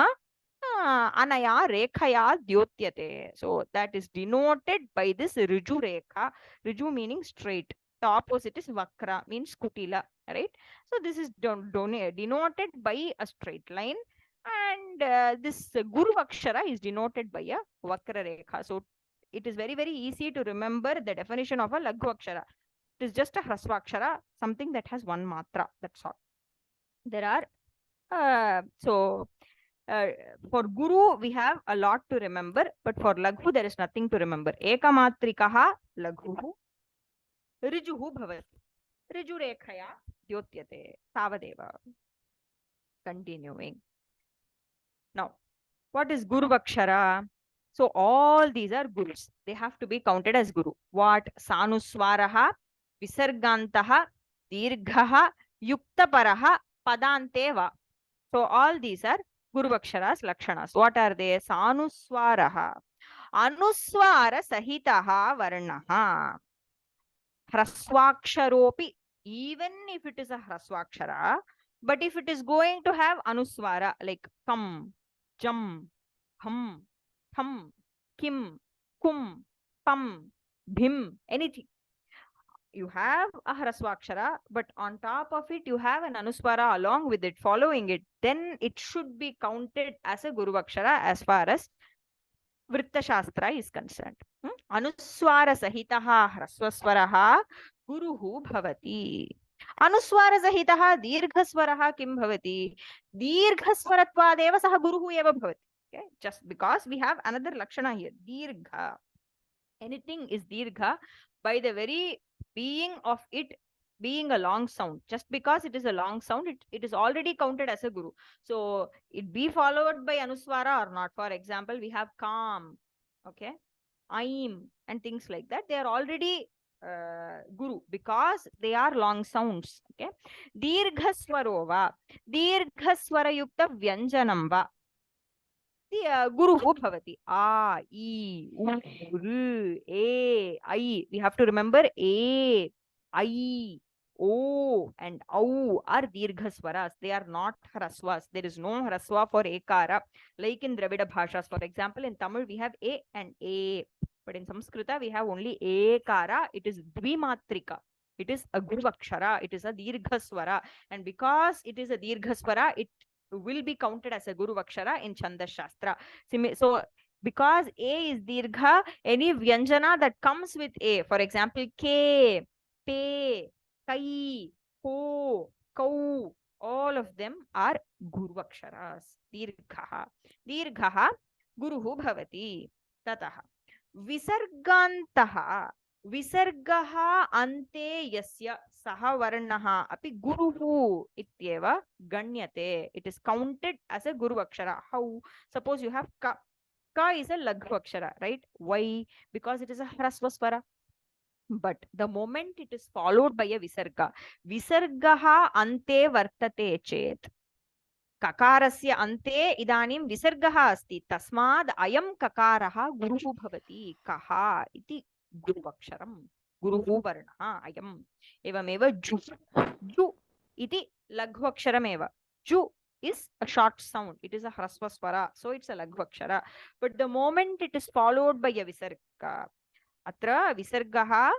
अनया रेखया द्योत्यते so that is denoted by this ऋजु Rekha ऋजु meaning straight the opposite is vakra means kutila right so this is denoted by a straight line and this guru akshara is denoted by a vakra rekha so it is very easy to remember the definition of a laghu akshara it is just a hrasva akshara something that has one matra that's all there are for guru we have a lot to remember but for laghu there is nothing to remember ekamatrikaha laghuhu rijuhu bhavati riju rekhaya dyotyate tavadeva continuing now what is guru akshara so all these are gurus they have to be counted as guru what sanuswaraha visargantaha dirghaha yuktaparaha padante va so all these are guru aksharas lakshanas what are they sanuswaraha anuswara sahitaha varnaha hraswaksharopi even if it is a hraswakshara but if it is going to have anuswara like kam jam ham tham kim kum pam bhim anything you have a hraswakshara but on top of it you have an anuswara along with it following it then it should be counted as a guru akshara as far as Vritta Shastra is concerned anuswara sahitaha hraswaswaraha guruhu bhavati अनुस्वार सहितः दीर्घस्वरः किं भवति दीर्घस्वरत्वादेव सः गुरुः एव भवति Okay, just because we have another lakshana here, dirgha. Anything is dirgha by the very being of it being a long sound. Just because it is a long sound, it is already counted as a guru. So it be followed by anuswara or not. For example, we have kam, okay, aim, and things like that. They are already guru because they are long sounds. Okay, dirghaswaro va, dirghaswara yukta vyanjanam va, guruhu bhavati. A, E, U, R, A, I. We have to remember A, I, O, and Au are dirgha swaras. They are not hraswas. There is no hraswa for ekara. Like in Dravida Bhashas, for example, in Tamil we have A and A. But in Sanskrita we have only ekara. It is dvimatrika. It is a guruvakshara. It is a dirgha swara. And because it is a dirgha swara, it will be counted as a guru vakshara in Chandas Shastra. So because A is dirgha, any vyanjana that comes with A, for example, K, Pe, Kai, Ko, Kau, all of them are guru vaksharas. Dirgha. Dirgha guruhu bhavati. Tataha. Visargantaha. Visargaha ante yasya saha varnaha api guruhu ityeva ganyate. It is counted as a guru akshara. How? Suppose you have ka. Ka is a laghu akshara, right? Why? Because it is a hrasva swara. But the moment it is followed by a visarga, visargaha ante vartate chet. ककारस्य अन्ते इदानीं विसर्गः अस्ति तस्माद् अयं ककारः गुरुः भवति कः इति गुरुवक्षरं गुरुः वर्णः अयम् एवमेव जु जु इति लघ्वक्षरमेव जु is a short sound. It is a hrasva swara, so it's a lagvakshara. But the moment it is followed by a visarga, atra visargah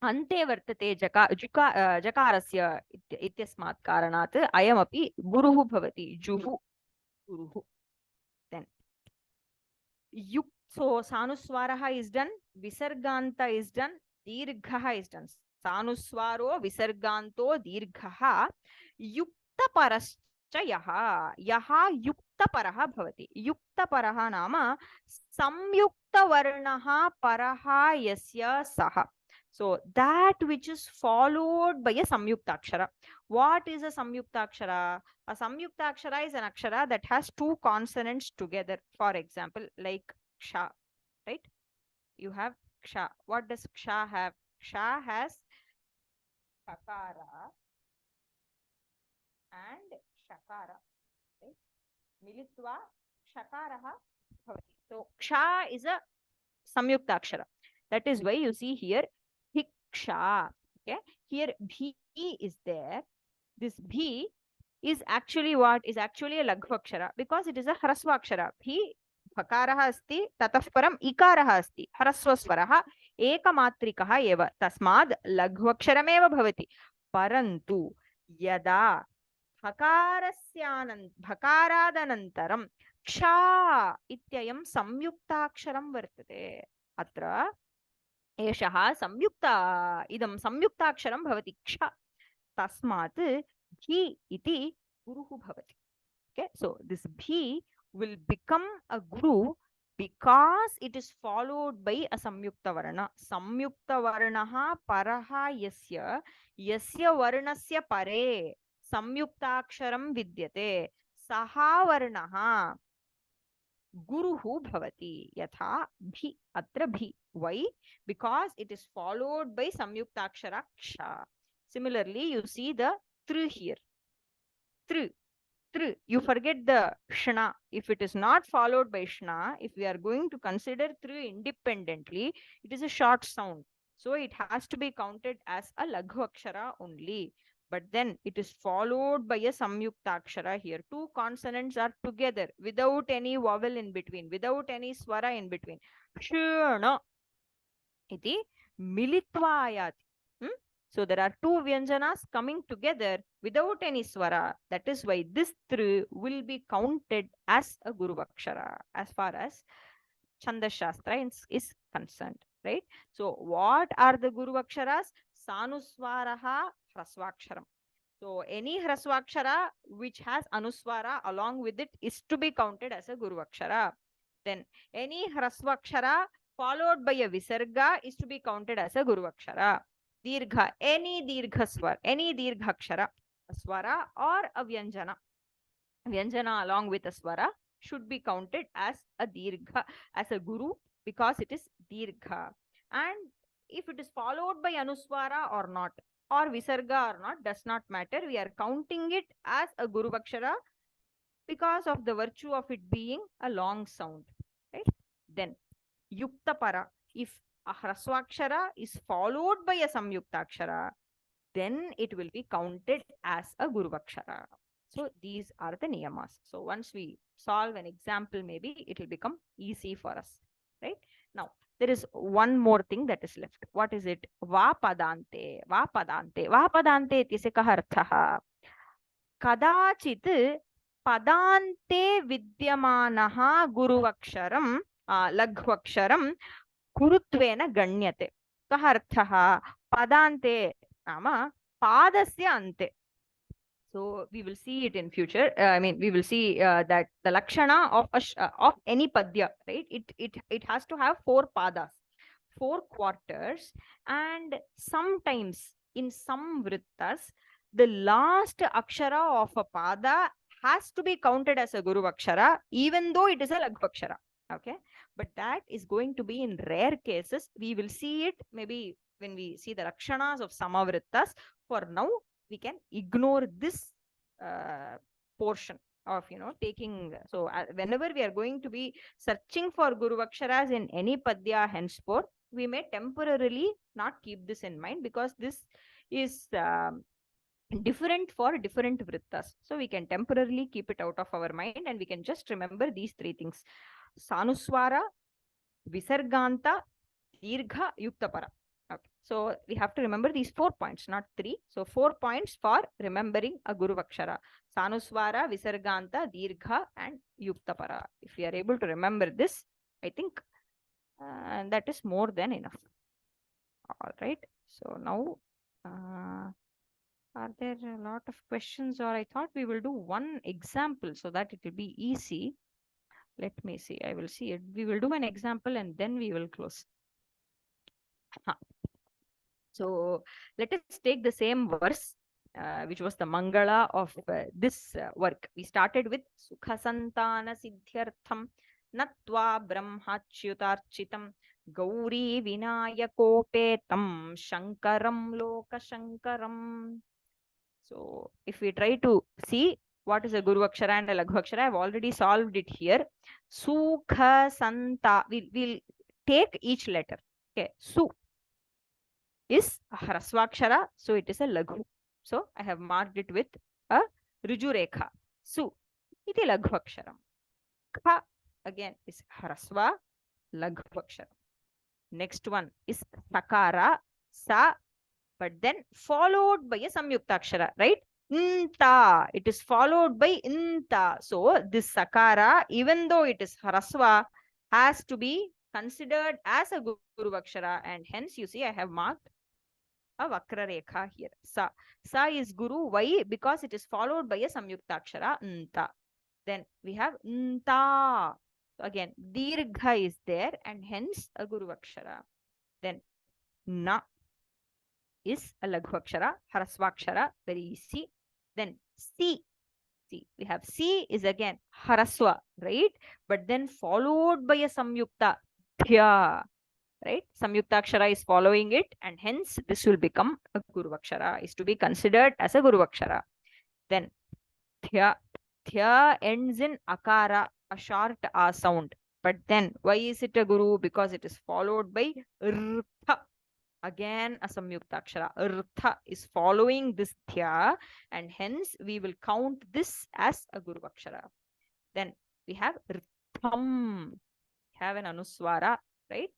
अन्ते वर्तते जकारस्य इत्यस्मात् कारणात् अयमपि गुरुः भवति जुहु गुरुः. Then युक्, so sanuswaraha is done, visarganta is done, dirgha is done. Sanuswaro visarganto dirgha yuktaparascha yaha yaha yuktaparaha bhavati. Yuktaparaha nama samyuktavarnaha paraha yasya saha. So that which is followed by a samyuktakshara. What is a samyuktakshara? A samyuktakshara is an akshara that has two consonants together. For example, like ksha, right? You have ksha. What does ksha have? Ksha has kakara and shakara, right? Militva shakaraha bhavati. So ksha is a samyuktakshara. That is why you see here hiksha. Okay, here bhi is there. This bhi is actually what? Is actually a lagvakshara because it is a hrasvakshara. Bhi bhakarah asti tatah param ikarah asti hrasvasvarah ekamatrikah eva tasmad lagvaksharameva bhavati. Parantu yada bhakaradanantaram ksha ityayam samyuktaksharam vartate. Atra एषः संयुक्ता इदं संयुक्ताक्षरं भवति क्ष तस्मात् भी इति गुरुः भवति. Okay, so this bhi will become a guru because it is followed by a samyukta varna. Samyukta varnaha paraha yasya yasya varnasya pare samyuktaksharam vidyate saha varnaha guruhu bhavati yatha bhi atra bhi. Why? Because it is followed by samyuktakshara ksha. Similarly, you see the tr here. Tr. You forget the shna. If it is not followed by shna, if we are going to consider tr independently, it is a short sound. So it has to be counted as a laghu akshara only. But then it is followed by a samyuktakshara here. Two consonants are together without any vowel in between, without any swara in between. Shna iti militva ayati. So there are two vyanjanas coming together without any swara. That is why this tr will be counted as a guru vakshara as far as Chandas Shastra is concerned, right? So what are the guru vaksharas? Sanuswaraha hrasvaksharam. So any hraswakshara which has anuswara along with it is to be counted as a guru akshara. Then any hraswakshara followed by a visarga is to be counted as a guru akshara. Dirgha, any dirgha swar, any dirgha akshara, a swara or a vyanjana. Vyanjana along with a swara should be counted as a dirgha, as a guru, because it is dirgha. And if it is followed by anuswara or not, or visarga or not, does not matter. We are counting it as a guru akshara because of the virtue of it being a long sound. Right? Then yukta para. If a hraswakshara is followed by a samyuktakshara, then it will be counted as a guru akshara. So these are the niyamas. So once we solve an example, maybe it will become easy for us. Right? Now, there is one more thing that is left. What is it? Va padante. Va padante. Va padante ityasya kah arthah? Kadachit padante vidyamanaha guruvaksharam laghvaksharam गुरुत्वेन गण्यते. कः अर्थः? पदान्ते नाम पादस्य अन्ते. So we will see it in future. We will see that the lakshana of any padya, right? It has to have 4 padas, 4 quarters, and sometimes in some vrittas, the last akshara of a pada has to be counted as a guru akshara, even though it is a laghu akshara. Okay, but that is going to be in rare cases. We will see it maybe when we see the lakshanas of samavrittas. For now, we can ignore this portion of taking. So whenever we are going to be searching for guru aksharas in any padya henceforth, we may temporarily not keep this in mind, because this is different for different vrittas. So we can temporarily keep it out of our mind, and we can just remember these 3 things: sanuswara, visarganta, dirgha, yuktapara. Okay. So we have to remember these 4 points, not 3. So 4 points for remembering a guru akshara: sanuswara, visarganta, dirgha, and yuktapara. If we are able to remember this, I think that is more than enough. All right. So now, are there a lot of questions, or I thought we will do one example so that it will be easy. Let me see. I will see it. We will do an example and then we will close. So let us take the same verse, which was the Mangala of this work. We started with Sukhasantana Siddhyartham Natva Brahmachyutarchitam Gauri Vinayakopetam Shankaram Loka Shankaram. So if we try to see what is a Guru Akshara and a Laghu Akshara, I have already solved it here. Sukhasanta. We'll take each letter. Okay. Su is a hraswakshara, so it is a laghu. So I have marked it with a riju rekha. Su iti laghu aksharam. Kha again is hraswa, laghu aksharam. Next one is sakara, sa, but then followed by a samyukta akshara, right? Nta. It is followed by nta. So this sakara, even though it is hraswa, has to be considered as a guru akshara, and hence you see I have marked a vakra rekha here. Sa. Sa is guru. Why? Because it is followed by a samyukta akshara, nta. Then we have nta. So again, dirgha is there, and hence a guru akshara. Then na is a laghu akshara, haraswakshara, very easy. Then si. See, we have si is again haraswa, right? But then followed by a samyukta thya. Right? Samyukta akshara is following it, and hence this will become a guru akshara, is to be considered as a guru akshara. Then thya. Thya ends in akara, a short a sound. But then why is it a guru? Because it is followed by rtha. Again a samyukta akshara. Rtha is following this thya, and hence we will count this as a guru akshara. Then we have rtham. Have an anuswara, right?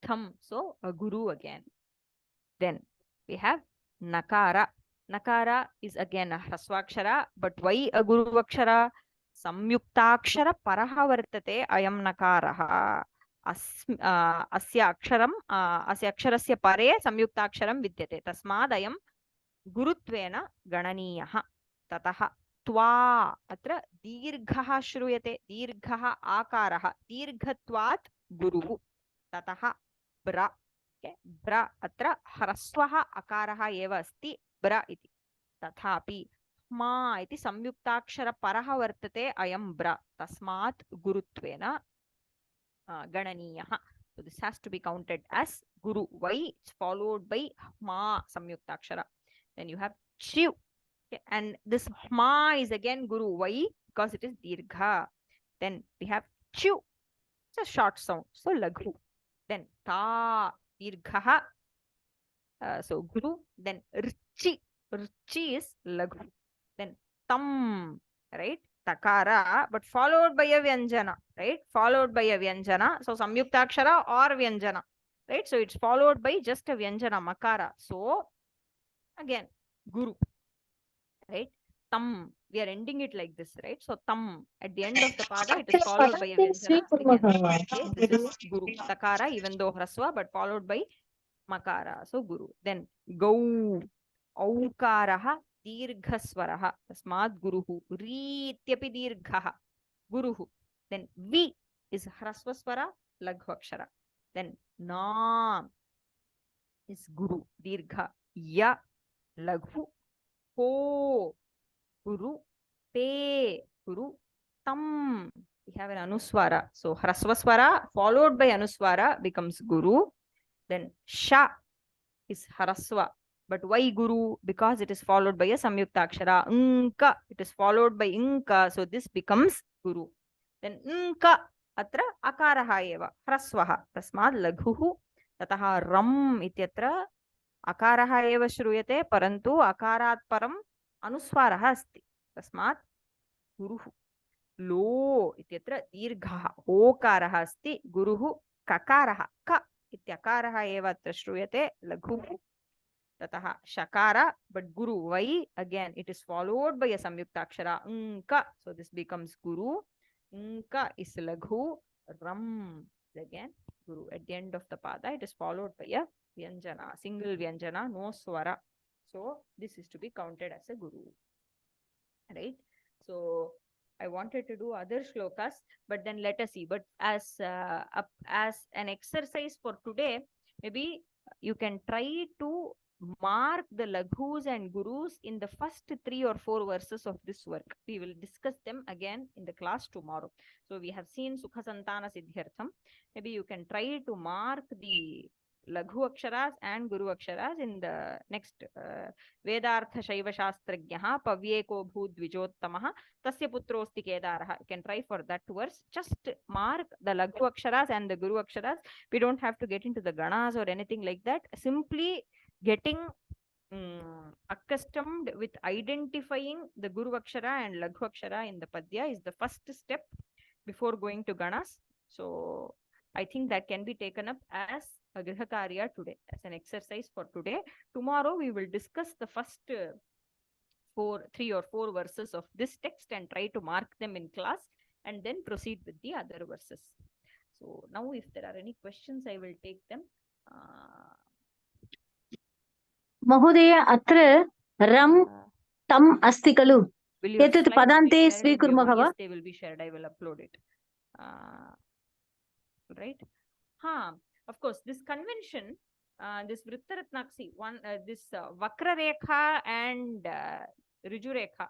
Tham, so a guru again. Then we have nakara. Nakara is again a hraswakshara, but why a guru akshara? Samyuktakshara paraha vartate ayam nakaraha. Asya aksharasya pare samyuktaksharam vidyate. Tasmad ayam गुरुत्वेन गणनीयः ततः त्वा अत्र दीर्घः श्रूयते दीर्घः आकारः दीर्घत्वात् गुरुः ततः ब्र ब्र अत्र ह्रस्वः अकारः एव अस्ति ब्र इति तथापि मा इति संयुक्ताक्षरपरः वर्तते अयं ब्र तस्मात् गुरुत्वेन गणनीयः. So this has to be counted as guru. Why? It's followed by ma samyuktakshara. Then you have chiv. Okay. And this ma is again guru. Why? Because it is dirgha. Then we have chiv. It's a short sound. So laghu. Then ta dirgha. So guru. Then rchi. Rchi is laghu. Then tam. Right? Takara, but followed by a vyanjana, right? Followed by a vyanjana. So samyuktakshara or vyanjana, right? So it's followed by just a vyanjana, makara. So again, guru, right? Tam, we are ending it like this, right? So tam, at the end of the pada, it is followed by a vyanjana. We can say this is guru. Takara, even though hraswa, but followed by makara. So guru. Then gau, aukaraha. दीर्घस्वरः तस्मात् गुरुः रीत्यपि दीर्घः गुरुः then vi is hrasvaswara laghu akshara then na is guru dirgha ya laghu ho guru te guru tam we have an anuswara so hrasvaswara followed by anuswara becomes guru then sha is hrasva. But why guru? Because it is followed by a samyuktakshara. Nka, it is followed by inka. So this becomes guru. Then nka, atra akaraha eva. Hrasvaha. Tasmad laghuhu. Tataha ram ityatra akaraha eva shruyate. Parantu akarat param anuswaraha asti. Tasmad guruhu. Lo ityatra dirghaha. Okaraha asti. Guruhu kakaraha. Ka ityakaraha eva atra shruyate. Laghuhu. Tataha shakara, but guru. Why? Again, it is followed by a samyuktakshara. Nka. So this becomes guru. Nka is laghu. Ram is again guru. At the end of the pada, it is followed by a vyanjana, single vyanjana, no swara. So this is to be counted as a guru. Right? So I wanted to do other shlokas, but then let us see. But as an exercise for today, maybe you can try to mark the laghus and gurus in the first 3 or 4 verses of this work. We will discuss them again in the class tomorrow. So we have seen Sukha Santana Siddhyartham. Maybe you can try to mark the laghu aksharas and guru aksharas in the next Vedartha Shaiva Shastrajnaha Pavyeko Bhud Dvijottamaha Tasya Putrosti Kedaraha. You can try for that verse. Just mark the laghu aksharas and the guru aksharas. We don't have to get into the ganas or anything like that. Simply getting accustomed with identifying the guru akshara and laghu akshara in the padya is the first step before going to ganas. So I think that can be taken up as a griha karya today, as an exercise for today. Tomorrow we will discuss the first 3 or 4 verses of this text and try to mark them in class and then proceed with the other verses. So now if there are any questions, I will take them. महोदय अत्र रम तम अस्ति खलु एतत् पदान्ते स्वीकुर्मः वा They will be shared. I will upload it. Right? Of course, this convention, this Vritta Ratnakara, this Vakra Rekha and Riju Rekha.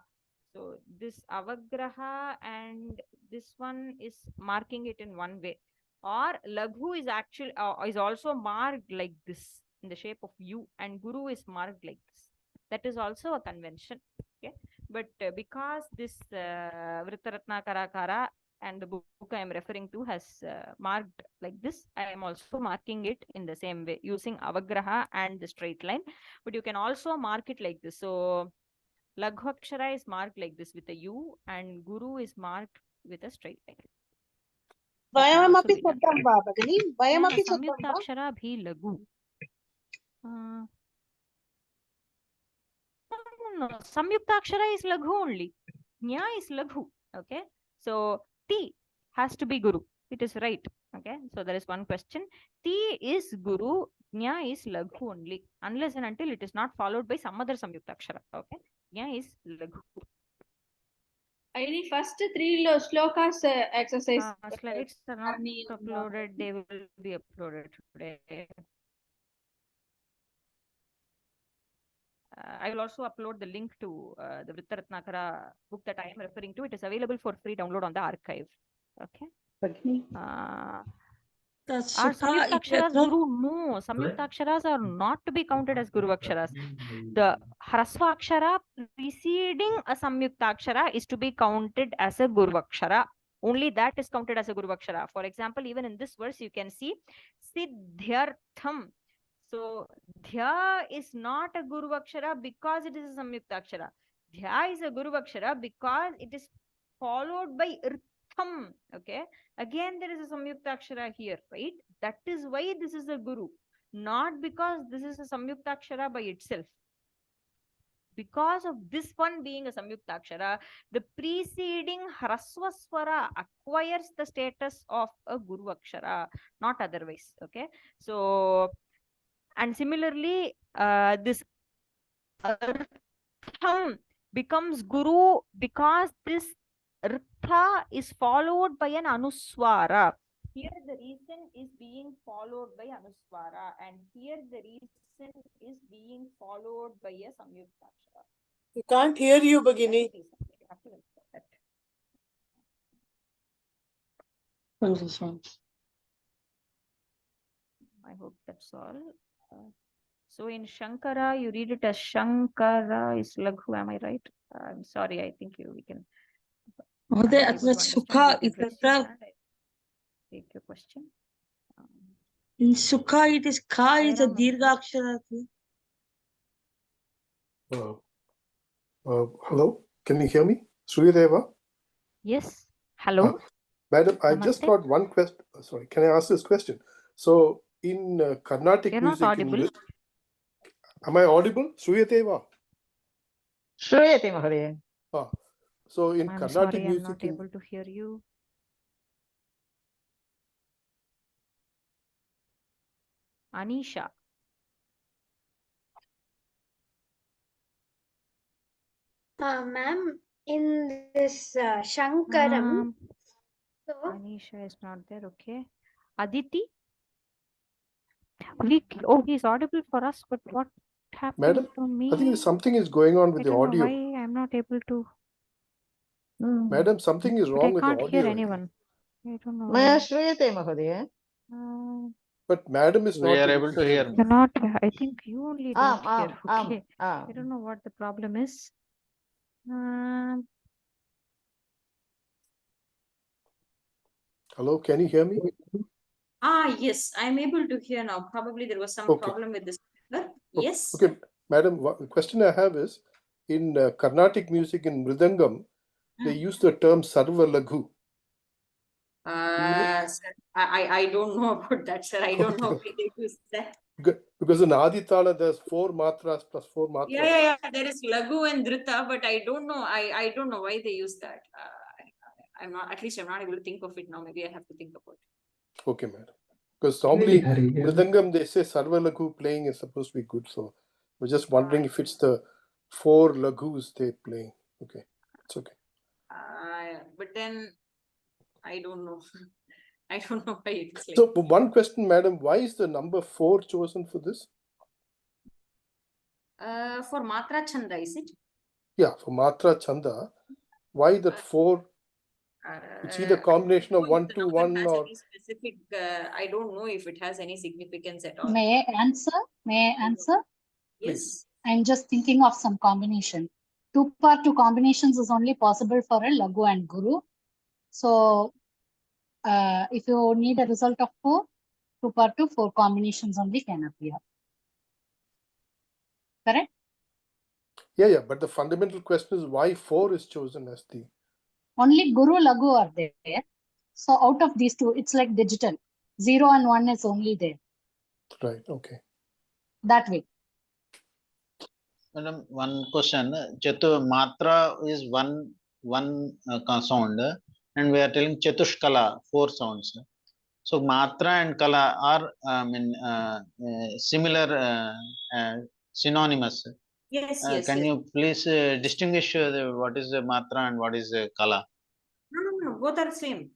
So this Avagraha and this one is marking it in one way. Or Laghu is actually is also marked like this in the shape of U, and Guru is marked like this. That is also a convention. Okay, but because this Vritta Ratnakara and the book I am referring to has marked like this, I am also marking it in the same way using Avagraha and the straight line. But you can also mark it like this. So Laghu Akshara is marked like this with a U, and Guru is marked with a straight line. Vyamapi saddam va bagini. Vyamapi saddam va. Samyuktakshara bhi laghu. No, Samyuktakshara is laghu only. Nya is laghu. Okay. So T has to be Guru. It is right. Okay, so there is one question. Ti is Guru, Nya is Laghu only, unless and until it is not followed by some other Samyukta Akshara. Okay, Nya is Laghu. I first 3 slokas exercise. Slides are not uploaded, they will be uploaded today. I will also upload the link to the Vritta Ratnakara book that I am referring to. It is available for free download on the archive. Okay. Are Samyukta Aksharas Guru? No, Samyukta Aksharas are not to be counted as Guru Aksharas. The Hrasva Akshara preceding a Samyukta Akshara is to be counted as a Guru Akshara. Only that is counted as a Guru Akshara. For example, even in this verse, you can see Siddhyartham. So, Dhya is not a Guru Akshara because it is a Samyukta Akshara. Dhya is a Guru Akshara because it is followed by Irtham. Okay. Again, there is a Samyukta Akshara here, right? That is why this is a Guru. Not because this is a Samyukta Akshara by itself. Because of this one being a Samyukta Akshara, the preceding Hrasva Swara acquires the status of a Guru Akshara, not otherwise. Okay. So, and similarly, this Artham becomes Guru because this Rtha is followed by an Anuswara. Here the reason is being followed by Anuswara, and here the reason is being followed by a Samyukta Akshara. We can't hear you, Bhagini. I hope that's all. So in Shankara, you read it as Shankara is Laghu. Am I right? I'm sorry. I think we can. Sukha Take your question. In Sukha, it is Ka is a Dirgha Akshara. Hello, can you hear me? Sriyadeva? Yes. Hello. Madam, I Namaste. just got one question. Sorry, can I ask this question? So, in Carnatic You're music, not audible. Am I audible? Sriyadeva? Shruyate Mahodaya. So, in I'm Carnatic sorry, I'm music, not able to hear you. Anisha. Ma'am, in this Shankaram, so Anisha is not there. Okay. Aditi. He's audible for us, but what happened Madam, to me? I think something is going on with I the don't know audio. why I'm not able to. Madam, something is But wrong I with the can't audio. hear I think. anyone. I don't know. Maya Why. Shruyate Mahodaya. But Madam is We not are able to hear. You're not. I think you only don't hear. Okay. I I don't know what the problem is. Hello, can you hear me? Yes, I'm able to hear now. Probably there was some problem with this. Yes. Okay, Madam, the question I have is, in Carnatic music in Mridangam, they use the term Sarva Laghu. Sir, I don't know about that, sir. I don't know why they use that. Because in Aditala, there's 4 matras plus 4 matras. Yeah. There is Laghu and Dhrita, but I don't know. I don't know why they use that. I'm not. At least I'm not able to think of it now. Maybe I have to think about it. Okay, madam. Because normally, Mridangam, they say Sarva Laghu playing is supposed to be good. So we're just wondering if it's the 4 Laghus they play. Okay, it's okay. But then I don't know. I don't know why it's like. So one question, madam, why is the number 4 chosen for this? For Matra Chanda, is it? Yeah, for Matra Chanda. Why that 4? It's either combination of 1 to 1 or specific. I don't know if it has any significance at all. May I answer? please. I'm just thinking of some combination. 2x2 combinations is only possible for a Laghu and Guru. So if you need a result of 4, 2x2, 4 combinations only can appear. Correct? Yeah. But the fundamental question is why 4 is chosen as the. Only Guru, Laghu are there. So out of these two, it's like digital. 0 and 1 is only there. Right, okay. That way. Madam, one question. Chatu Matra is one sound, and we are telling Chatushkala 4 sounds. So matra and kala are similar, synonymous. Yes, yes, Can yes. you please distinguish what is the matra and what is the kala? No, both are same.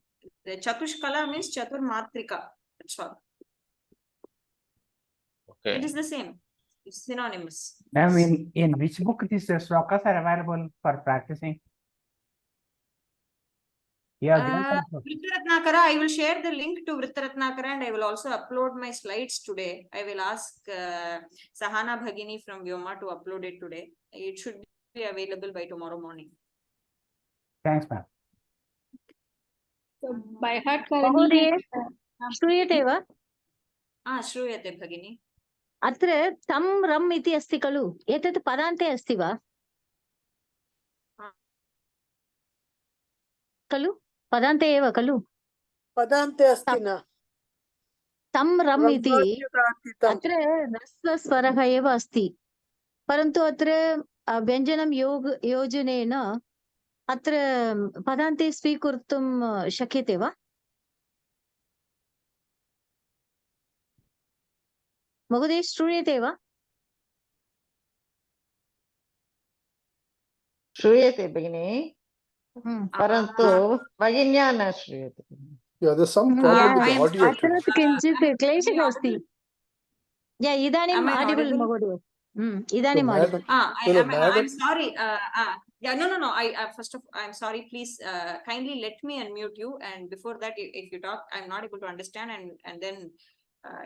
The Chatushkala means Chatur Matrika. That's all. Okay. It is the same. It's synonymous. Ma'am, in which book these slokas are available for practicing? Yeah, Vritta Ratnakara, I will share the link to Vritta Ratnakara and I will also upload my slides today. I will ask Sahana Bhagini from Vyoma to upload it today. It should be available by tomorrow morning. Thanks, ma'am. So by heart महोदये श्रूयते वा? श्रूयते भगिनी. अत्र तं रम् इति अस्ति खलु, एतत् पदान्ते अस्ति वा? खलु पदान्ते एव खलु? पदान्ते अस्ति न। तं रम् इति अत्र ह्रस्वस्वरः एव अस्ति, परन्तु अत्र व्यञ्जनं योजनेन अत्र पदान्ते स्वीकर्तुं शक्यते वा? महोदय श्रूयते वा? श्रूयते भगिनी, परन्तु भगिन्या न श्रूयते. Yeah, there's some problem with the audio. अत्र किञ्चित् क्लेशः अस्ति. इदानीम् आडिबल् महोदय. इदानीम् audible. I'm sorry. No. First of all, I'm sorry. Please kindly let me unmute you. And before that, if you talk, I'm not able to understand, and then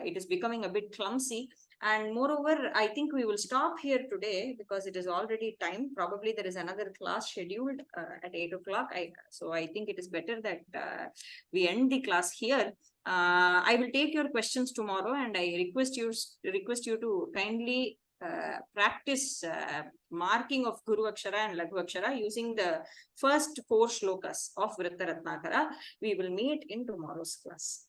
it is becoming a bit clumsy. And moreover, I think we will stop here today because it is already time. Probably there is another class scheduled at 8 o'clock. So I think it is better that we end the class here. I will take your questions tomorrow, and I request you to kindly practice marking of Guru Akshara and Laghu Akshara using the first 4 shlokas of Vritta Ratnakara. We will meet in tomorrow's class.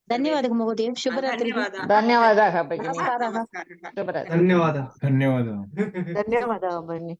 धन्यवादः महोदय. शुभरात्रि. धन्यवादः भगिनी. नमस्कारः. शुभरात्रि. धन्यवादः. धन्यवादः भगिनी.